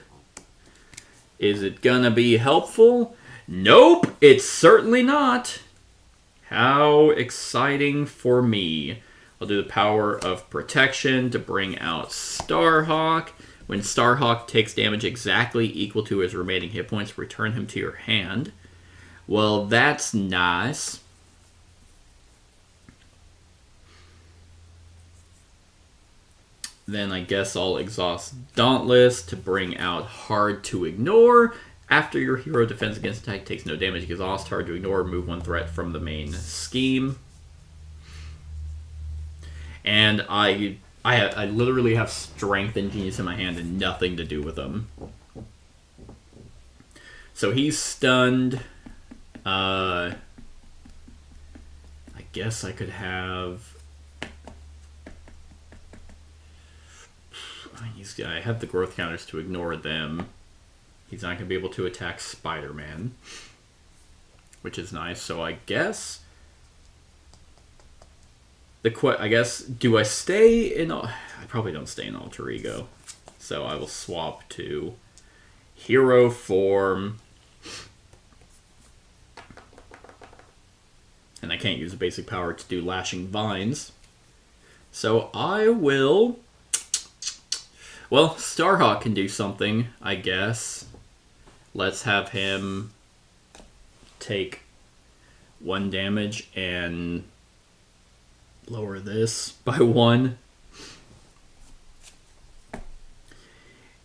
Is it gonna be helpful? Nope, it's certainly not. How exciting for me. I'll do the Power of Protection to bring out Starhawk. When Starhawk takes damage exactly equal to his remaining hit points, return him to your hand. Well, that's nice. Then I guess I'll exhaust Dauntless to bring out Hard to Ignore. After your hero defends against attack, takes no damage, exhaust Hard to Ignore, remove 1 threat from the main scheme. And I literally have Strength and Genius in my hand and nothing to do with them. So he's stunned. I guess I could have... I have the growth counters to ignore them. He's not going to be able to attack Spider-Man, which is nice. So I guess... do I stay in... I probably don't stay in Alter Ego. So I will swap to Hero Form. And I can't use a basic power to do Lashing Vines. So I will... Well, Starhawk can do something, I guess. Let's have him take 1 damage and lower this by 1.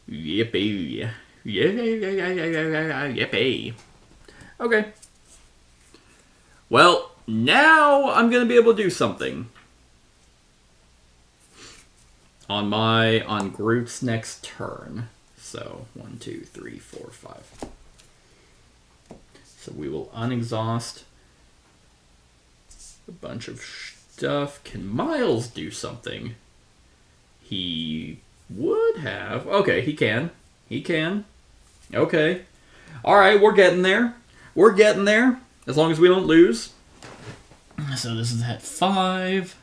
Yippee. Yippee. Okay. Well, now I'm going to be able to do something. On Groot's next turn. So, 1, 2, 3, 4, 5. So we will unexhaust a bunch of stuff. Can Miles do something? He would have. Okay, he can. He can. Okay. Alright, we're getting there. We're getting there. As long as we don't lose. So this is at 5.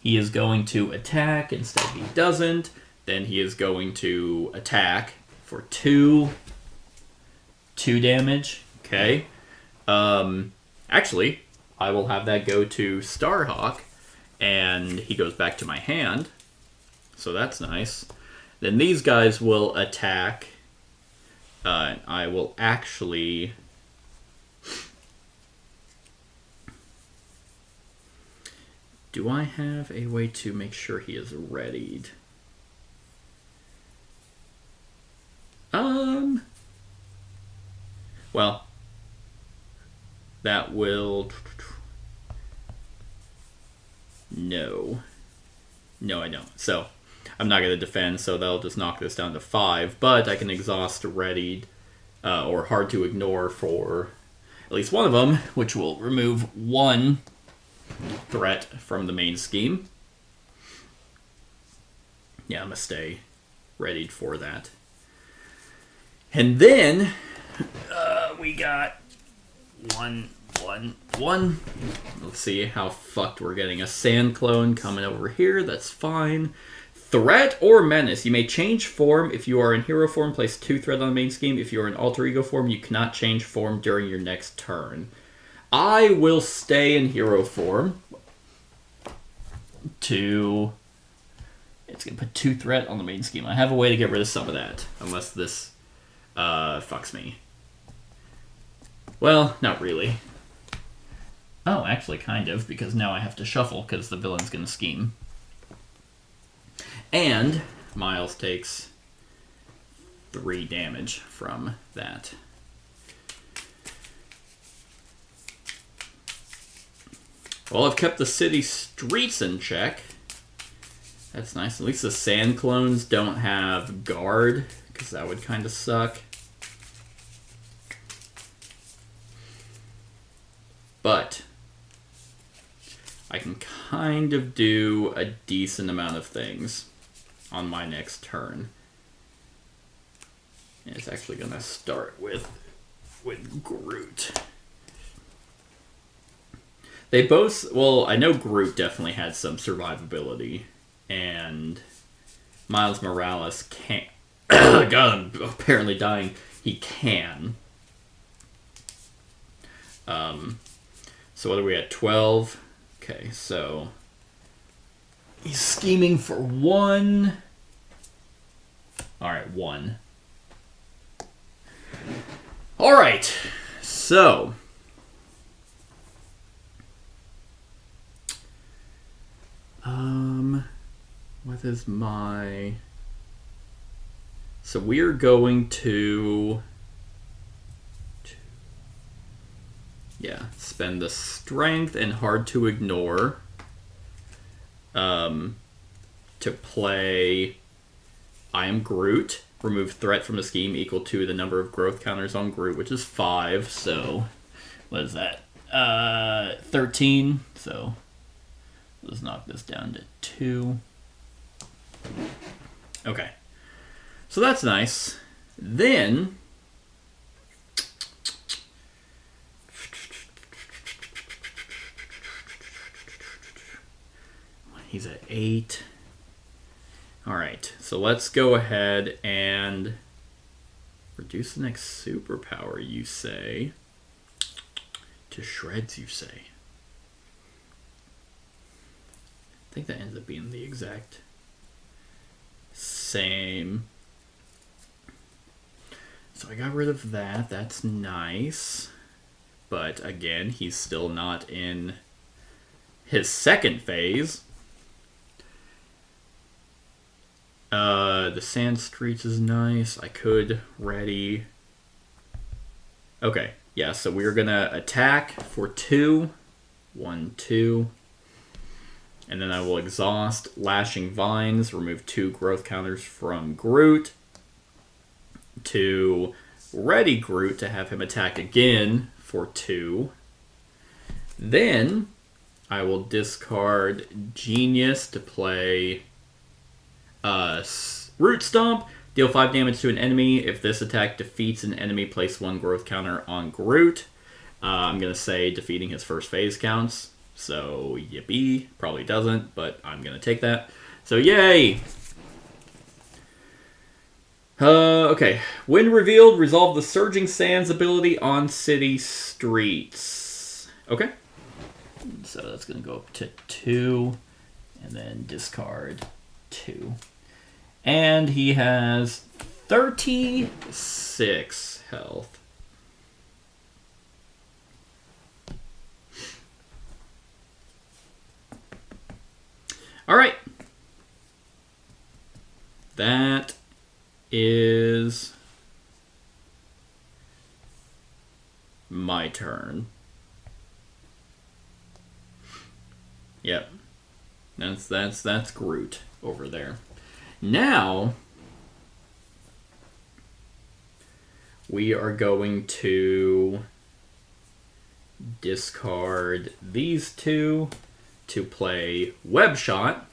He is going to attack. Instead he doesn't. Then he is going to attack for 2 damage. Okay. Actually, I will have that go to Starhawk. And he goes back to my hand. So that's nice. Then these guys will attack. I will actually... Do I have a way to make sure he is readied? Well, that will... No, I don't. So, I'm not going to defend, so that'll just knock this down to 5. But I can exhaust readied, or hard to ignore for at least one of them, which will remove 1 threat from the main scheme. Yeah, I'm going to stay readied for that. And then, we got 1. Let's see how fucked we're getting. A sand clone coming over here. That's fine. Threat or menace. You may change form. If you are in hero form, place 2 threat on the main scheme. If you are in alter ego form, you cannot change form during your next turn. I will stay in hero form. It's going to put 2 threat on the main scheme. I have a way to get rid of some of that. Unless this fucks me. Well, not really. Oh, actually, kind of, because now I have to shuffle, because the villain's going to scheme. And Miles takes 3 damage from that. Well, I've kept the city streets in check. That's nice. At least the sand clones don't have guard, because that would kind of suck. But I can kind of do a decent amount of things on my next turn. And it's actually going to start with Groot. They both... Well, I know Groot definitely had some survivability. And Miles Morales can't... God, I'm apparently dying. He can. So what are we at? 12? Okay, so... He's scheming for 1. Alright, 1. Alright, so... What is my... So we're going to... Yeah, spend the strength and hard to ignore to play I am Groot. Remove threat from the scheme equal to the number of growth counters on Groot, which is 5. So, what is that? 13. So, let's knock this down to 2. Okay. So that's nice. Then... He's at 8. Alright, so let's go ahead and reduce the next superpower, you say. To shreds, you say. think that ends up being the exact same. So I got rid of that. That's nice. But again, he's still not in his second phase. The Sand Streets is nice. I could ready. Okay, yeah, so we're gonna attack for 2. 1, 2. And then I will exhaust Lashing Vines, remove 2 growth counters from Groot. To ready Groot to have him attack again for 2. Then I will discard Genius to play Root Stomp. Deal 5 damage to an enemy. If this attack defeats an enemy, place 1 growth counter on Groot. I'm going to say defeating his first phase counts. So, yippee. Probably doesn't, but I'm going to take that. So, yay! Okay. When revealed, resolve the Surging Sands ability on city streets. Okay. So that's going to go up to 2. And then discard 2. And he has 36 health. Alright. That is my turn. Yep. That's Groot over there. Now we are going to discard these 2 to play Web Shot.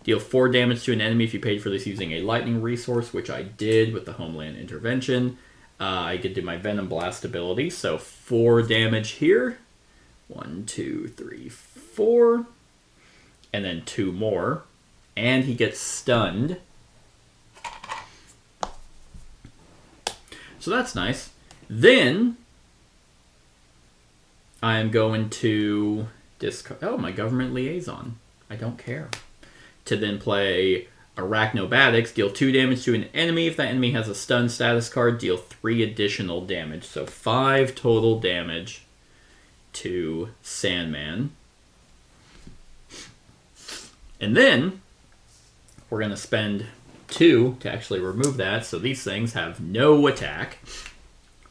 Deal 4 damage to an enemy if you paid for this using a lightning resource, which I did with the Homeland Intervention. I could do my Venom Blast ability, so 4 damage here. 1, 2, 3, 4. And then 2 more. And he gets stunned. So that's nice. Then I am going to discard... Oh, my Government Liaison. I don't care. To then play Arachnobatics. Deal 2 damage to an enemy. If that enemy has a stun status card, deal 3 additional damage. So 5 total damage to Sandman. And then we're going to spend 2 to actually remove that. So these things have no attack,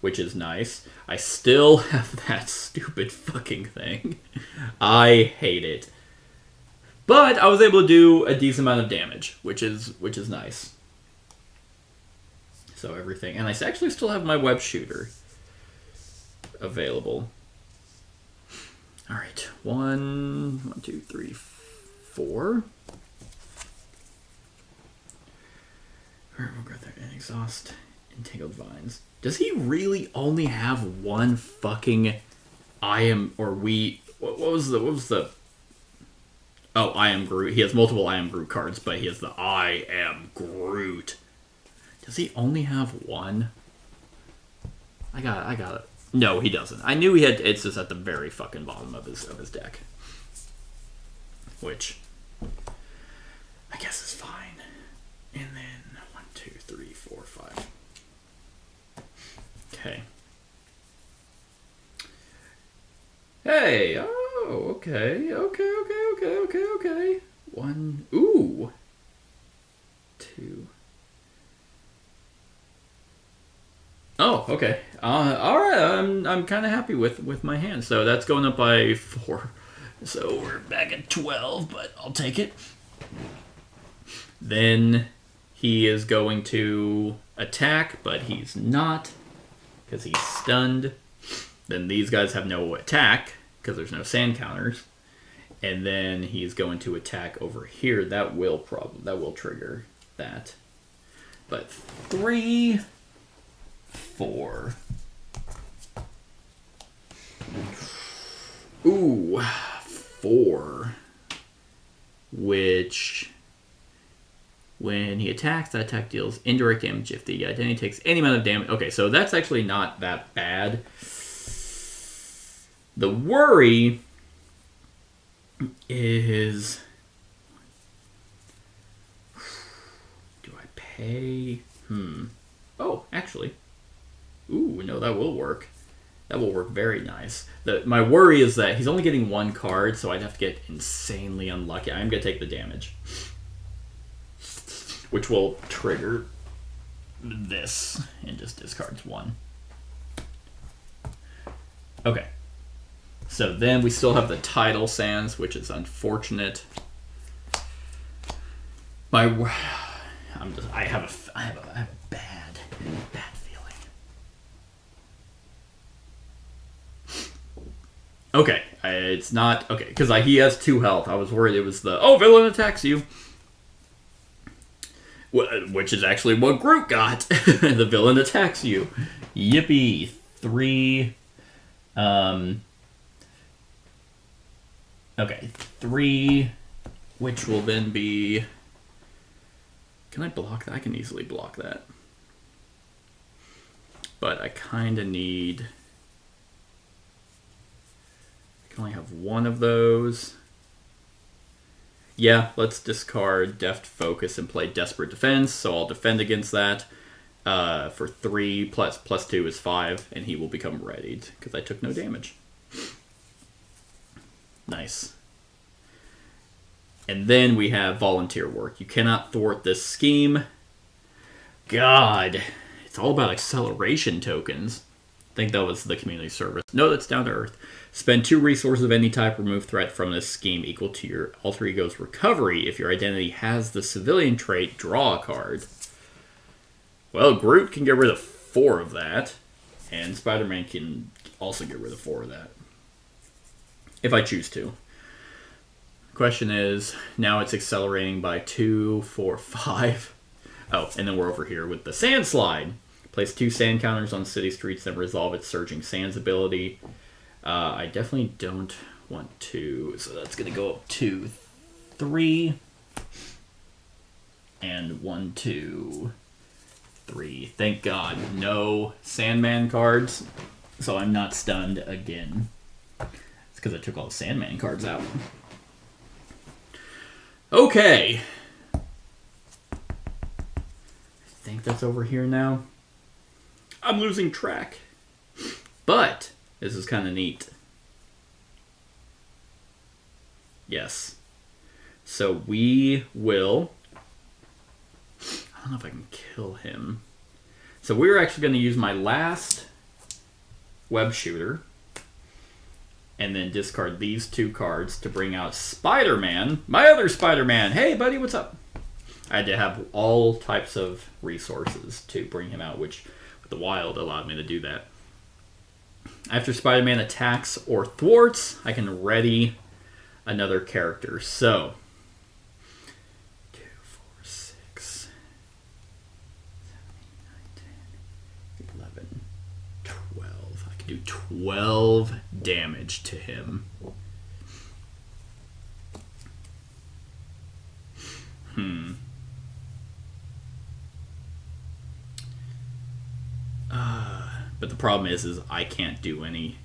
which is nice. I still have that stupid fucking thing. I hate it. But I was able to do a decent amount of damage, which is nice. So everything, and I actually still have my web shooter available. All right, 1, 2, 3, 4. All right, we'll go there and exhaust Entangled Vines. Does he really only have one fucking I am or we? What was the? Oh, I am Groot. He has multiple I am Groot cards, but he has the I am Groot. Does he only have one? I got it. No, he doesn't. I knew he had. It's just at the very fucking bottom of his deck, which I guess is fine. And then 1, 2, 3, 4, 5. Okay. Hey. Oh. Okay. Okay. 1. Ooh. 2. Oh, okay. All right. I'm kind of happy with my hand. So that's going up by 4. So we're back at 12, but I'll take it. Then he is going to attack, but he's not because he's stunned. Then these guys have no attack because there's no sand counters. And then he's going to attack over here. That will trigger that. But 3, 4. Ooh, 4. Which, when he attacks, that attack deals indirect damage if the identity takes any amount of damage. Okay, so that's actually not that bad. The worry is pay... Oh, actually. Ooh, no, that will work. That will work very nice. My worry is that he's only getting one card, so I'd have to get insanely unlucky. I'm going to take the damage. Which will trigger this and just discards one. Okay. So then we still have the Tidal Sands, which is unfortunate. I have a bad feeling. Okay, it's not okay because he has 2 health. I was worried it was the villain attacks you, which is actually what Groot got. The villain attacks you. Yippee! 3. Okay, 3, which will then be. Can I block that? I can easily block that. But I kind of need... I can only have one of those. Yeah, let's discard Deft Focus and play Desperate Defense, so I'll defend against that. For 3 plus 2 is 5, and he will become readied, because I took no damage. Nice. And then we have volunteer work. You cannot thwart this scheme. God, it's all about acceleration tokens. I think that was the community service. No, that's down to earth. Spend 2 resources of any type, remove threat from this scheme equal to your alter ego's recovery. If your identity has the civilian trait, draw a card. Well, Groot can get rid of 4 of that. And Spider-Man can also get rid of 4 of that. If I choose to. Question is, now it's accelerating by 2, 4, 5. Oh, and then we're over here with the Sand Slide. Place 2 sand counters on city streets and resolve its Surging Sands ability. I definitely don't want to, so that's going to go up to 3. And 1, 2, 3. Thank God, no Sandman cards, so I'm not stunned again. It's because I took all the Sandman cards out. Okay. I think that's over here now. I'm losing track. But this is kind of neat. Yes. So we will... I don't know if I can kill him. So we're actually going to use my last web shooter. And then discard these 2 cards to bring out Spider-Man. My other Spider-Man. Hey, buddy, what's up? I had to have all types of resources to bring him out, which with the Wild allowed me to do that. After Spider-Man attacks or thwarts, I can ready another character. So, 2, 4, 6, 7, 8, 9, 10, 11, 12. I can do 12 damage to him. But the problem is I can't do any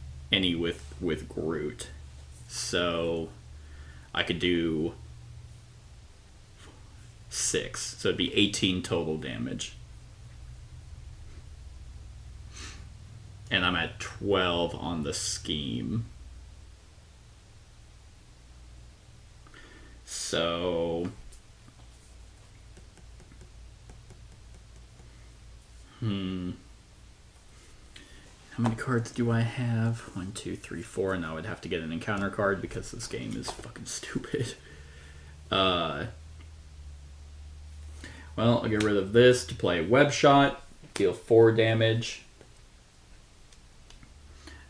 with Groot. So I could do 6. So it'd be 18 total damage. And I'm at 12 on the scheme. So... How many cards do I have? 1, 2, 3, 4. Now I'd have to get an encounter card because this game is fucking stupid. Well, I'll get rid of this to play Web Shot. Deal 4 damage.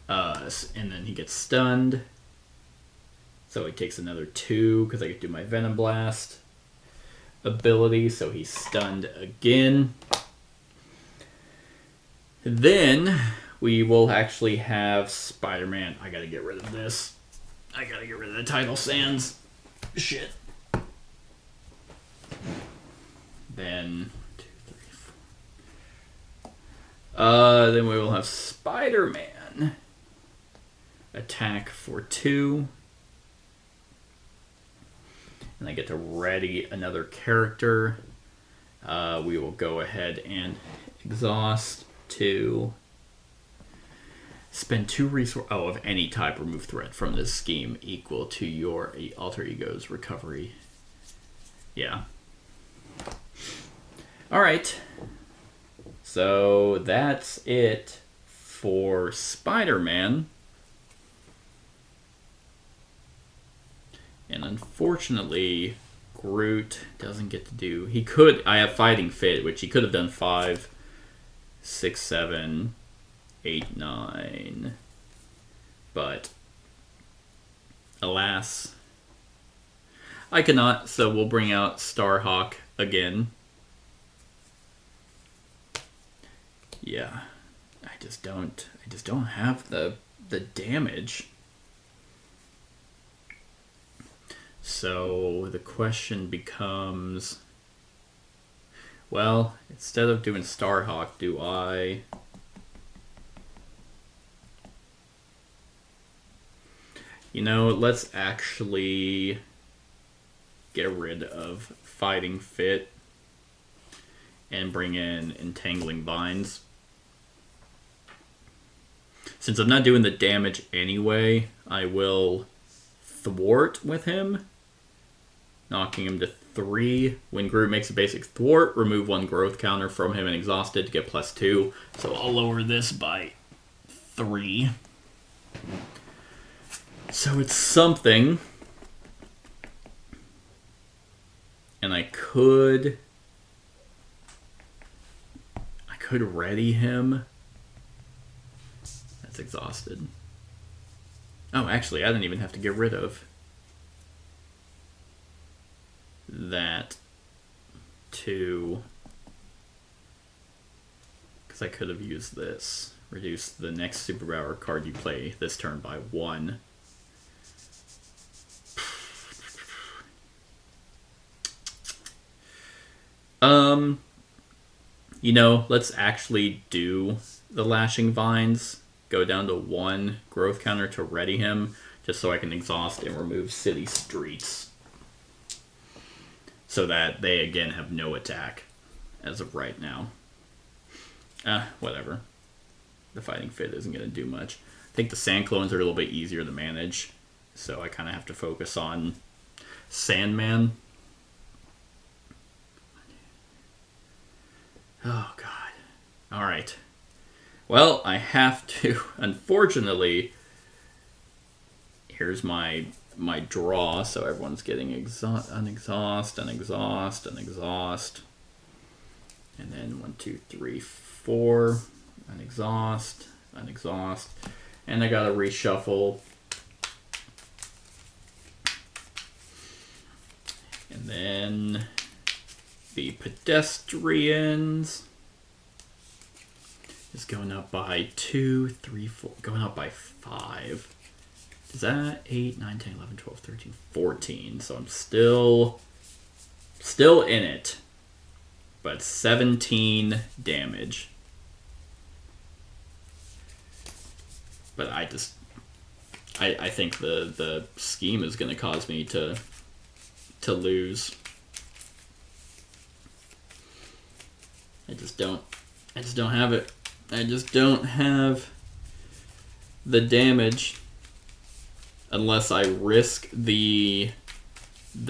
And then he gets stunned. So he takes another 2 because I get to do my Venom Blast ability. So he's stunned again. Then we will actually have Spider-Man. I gotta get rid of this. I gotta get rid of the Tidal Sands. Shit. Then 2, 3, 4. Then we will have Spider-Man. Attack for 2. And I get to ready another character. We will go ahead and exhaust to spend 2 resources. Oh, of any type, remove threat from this scheme equal to your alter ego's recovery. Yeah. Alright. So that's it for Spider-Man. And unfortunately, Groot doesn't get to do... He could... I have Fighting Fit, which he could have done 5, 6, 7, 8, 9. But, alas, I cannot, so we'll bring out Starhawk again. Yeah, I just don't have the damage. So the question becomes, well, instead of doing Starhawk, do I... You know, let's actually get rid of Fighting Fit and bring in Entangling Vines. Since I'm not doing the damage anyway, I will thwart with him, knocking him to 3. When Groot makes a basic thwart, remove 1 growth counter from him and exhaust it to get +2. So I'll lower this by 3. So it's something. And I could ready him. That's exhausted. Oh, actually, I didn't even have to get rid of that 2. Because I could have used this. Reduce the next superpower card you play this turn by 1. You know, let's actually do the Lashing Vines. Go down to 1 growth counter to ready him, just so I can exhaust and remove City Streets. So that they, again, have no attack as of right now. Whatever. The Fighting Fit isn't going to do much. I think the Sand Clones are a little bit easier to manage, so I kind of have to focus on Sandman. Oh, God. All right. Well, I have to, unfortunately, here's my draw, so everyone's getting unexhaust, and then 1, 2, 3, 4, unexhaust, and I gotta reshuffle, and then the Pedestrians is going up by 2, 3, 4, going up by 5. Is that 8, 9, 10, 11, 12, 13, 14? So I'm still in it. But 17 damage. But I think the scheme is going to cause me to lose. I just don't have it. I just don't have the damage unless I risk the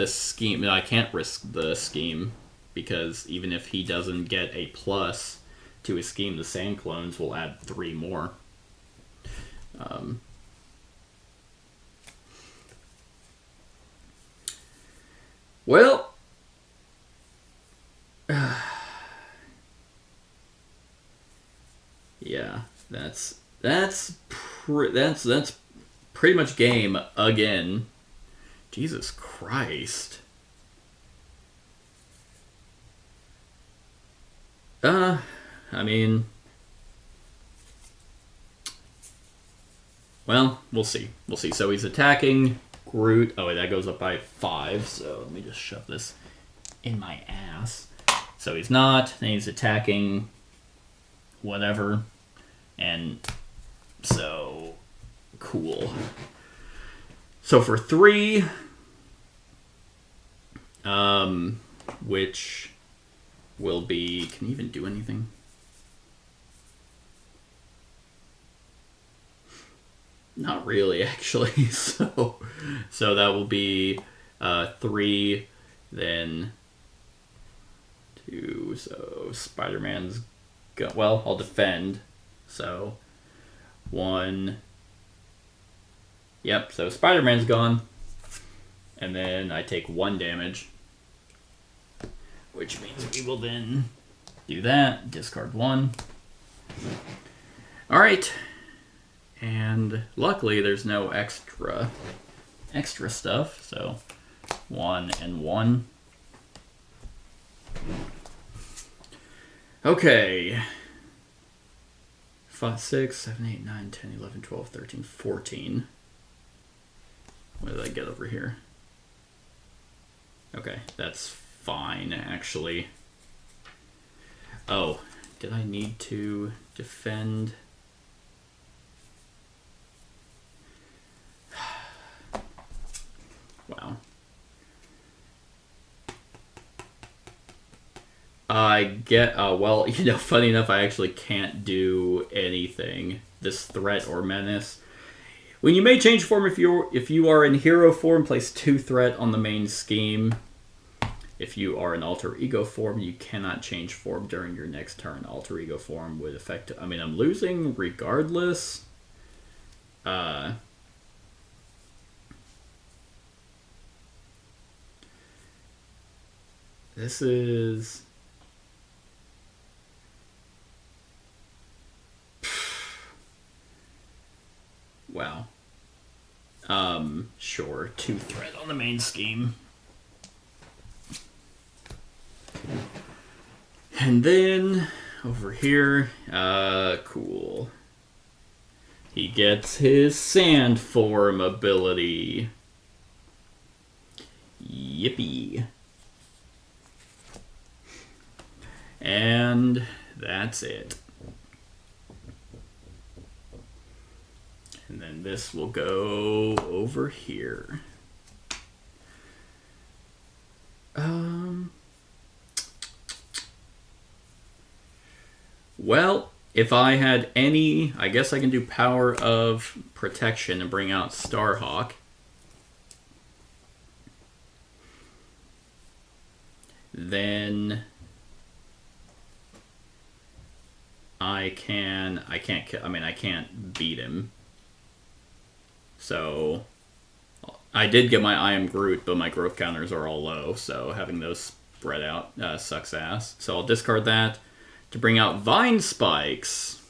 scheme. No, I can't risk the scheme because even if he doesn't get a plus to his scheme, the Sand Clones will add 3 more. Well, yeah, that's pretty much game again. Jesus Christ. I mean, well, we'll see. We'll see. So he's attacking Groot. Oh, wait, that goes up by 5. So let me just shove this in my ass. So he's not. Then he's attacking whatever. And so, cool. So for 3, which will be... Can he even do anything? Not really, actually. So that will be 3, then 2. So Spider-Man's... Well, I'll defend. So 1... Yep, so Spider-Man's gone. And then I take 1 damage. Which means we will then do that. Discard 1. Alright. And luckily there's no extra stuff. So 1 and 1. Okay. 5, 6, 7, 8, 9, 10, 11, 12, 13, 14. What did I get over here? Okay, that's fine, actually. Oh, did I need to defend? Wow. I get, well, you know, funny enough, I actually can't do anything. This threat or menace. When you may change form, if you are in hero form, place 2 threat on the main scheme. If you are in alter ego form, you cannot change form during your next turn. Alter ego form would affect... I mean, I'm losing regardless. This is... Wow. Sure. 2 threat on the main scheme. And then, over here, cool. He gets his sand form ability. Yippee. And that's it. And then this will go over here. Well, if I had any, I guess I can do Power of Protection and bring out Starhawk. Then I can't beat him. So I did get my I Am Groot, but my growth counters are all low, so having those spread out sucks ass. So I'll discard that to bring out Vine Spikes.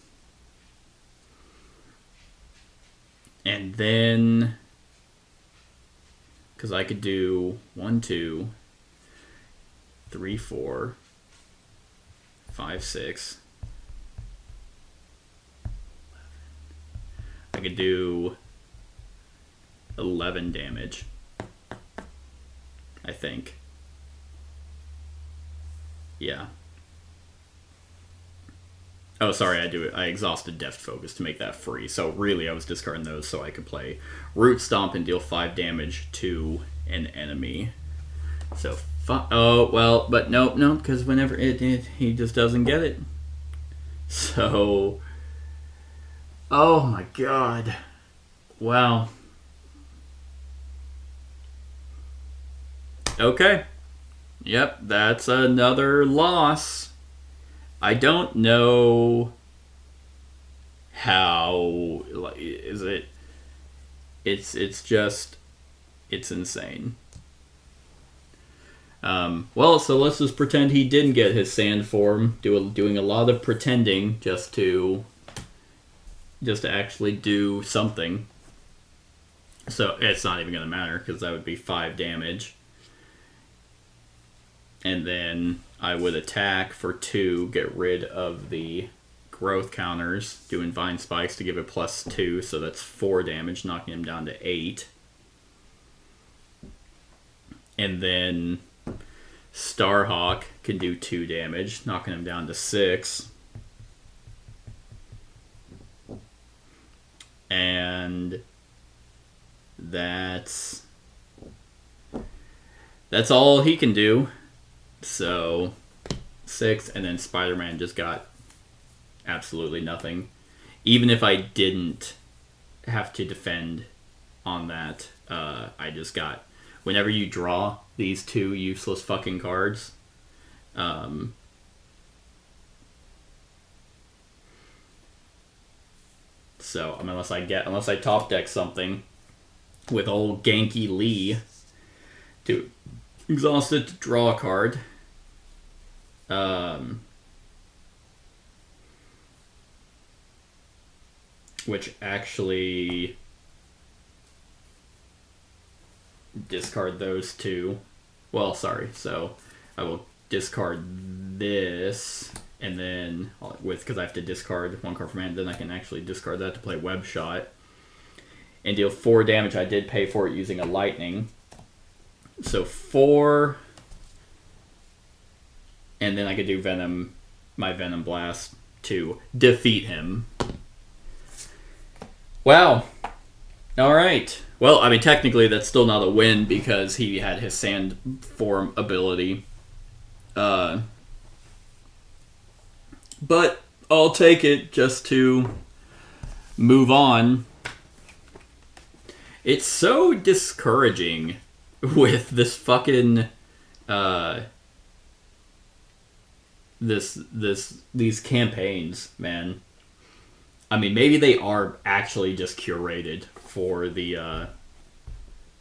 And then, because I could do 1, 2, 3, 4, 5, 6. I could do 11 damage, I think. Yeah. Oh, sorry, I exhausted Deft Focus to make that free. So really, I was discarding those so I could play Root Stomp and deal 5 damage to an enemy. So, oh, well, but no, because whenever he just doesn't get it. So, oh my god. Wow. Okay. Yep, that's another loss. I don't know how, like, is it, it's just, it's insane. Well, so let's just pretend he didn't get his sand form, doing a lot of pretending just to actually do something. So it's not even going to matter, because that would be 5 damage. And then I would attack for 2, get rid of the growth counters, doing Vine Spikes to give it +2, so that's 4 damage, knocking him down to 8. And then Starhawk can do 2 damage, knocking him down to 6. And that's all he can do. So 6, and then Spider-Man just got absolutely nothing. Even if I didn't have to defend on that, I just got... Whenever you draw these 2 useless fucking cards, so, unless I top deck something with old Ganky Lee to exhaust it to draw a card, which actually discard those 2. Well, sorry, so I will discard this, and then because I have to discard 1 card from hand, then I can actually discard that to play Web Shot and deal 4 damage. I did pay for it using a lightning, so 4, and then I could do my Venom Blast to defeat him. Wow. All right. Well, I mean, technically that's still not a win because he had his Sand Form ability. But I'll take it just to move on. It's so discouraging with this fucking these campaigns, man. I mean, maybe they are actually just curated for the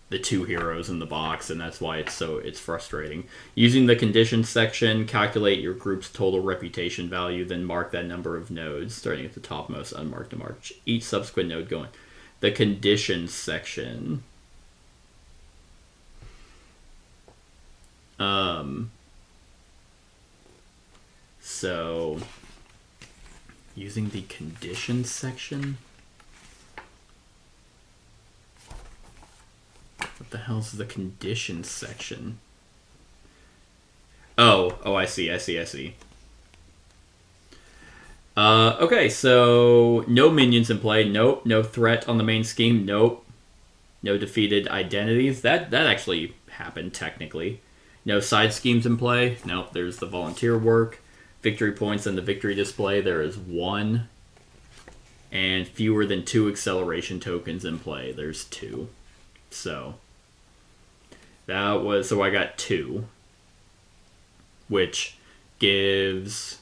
2 heroes in the box, and that's why it's frustrating. Using the conditions section, calculate your group's total reputation value, then mark that number of nodes, starting at the topmost unmarked to mark each subsequent node going. The conditions section. So, using the conditions section? What the hell's the conditions section? Oh, I see. Okay, so no minions in play. Nope. No threat on the main scheme. Nope. No defeated identities. That actually happened, technically. No side schemes in play. Nope, there's the volunteer work. Victory points in the victory display. There is 1. And fewer than 2 acceleration tokens in play. There's 2. So I got 2, which gives,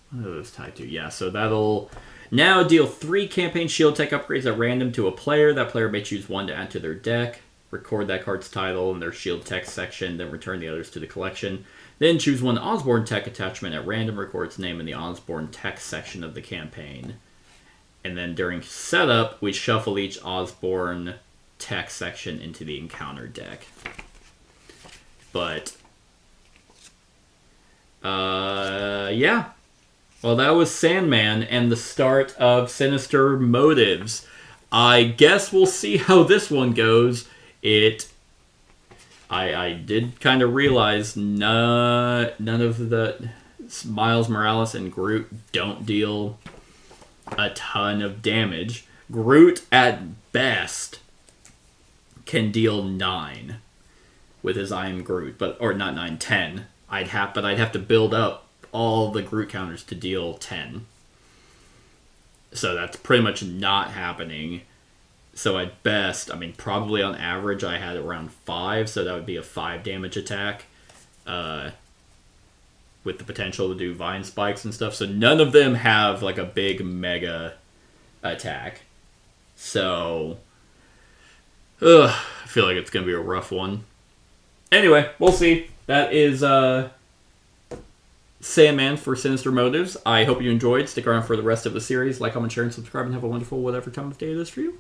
what are those tied to? Yeah, so that'll now deal 3 campaign shield tech upgrades at random to a player. That player may choose 1 to add to their deck, record that card's title in their shield tech section, then return the others to the collection. Then choose 1 Osborne tech attachment at random, record its name in the Osborne tech section of the campaign. And then during setup, we shuffle each Osborne tech section into the encounter deck. But yeah, well, that was Sandman and the start of Sinister Motives. I guess we'll see how this one goes. I did kind of realize none of the Miles Morales and Groot don't deal a ton of damage. Groot at best can deal 9 with his I Am Groot, or not 9, 10. I'd have to build up all the Groot counters to deal 10. So that's pretty much not happening. So at best, I mean, probably on average, I had around 5, so that would be a 5 damage attack, with the potential to do Vine Spikes and stuff. So none of them have like a big mega attack. So I feel like it's going to be a rough one. Anyway, we'll see. That is Sandman for Sinister Motives. I hope you enjoyed. Stick around for the rest of the series. Like, comment, share, and subscribe, and have a wonderful whatever time of day it is for you.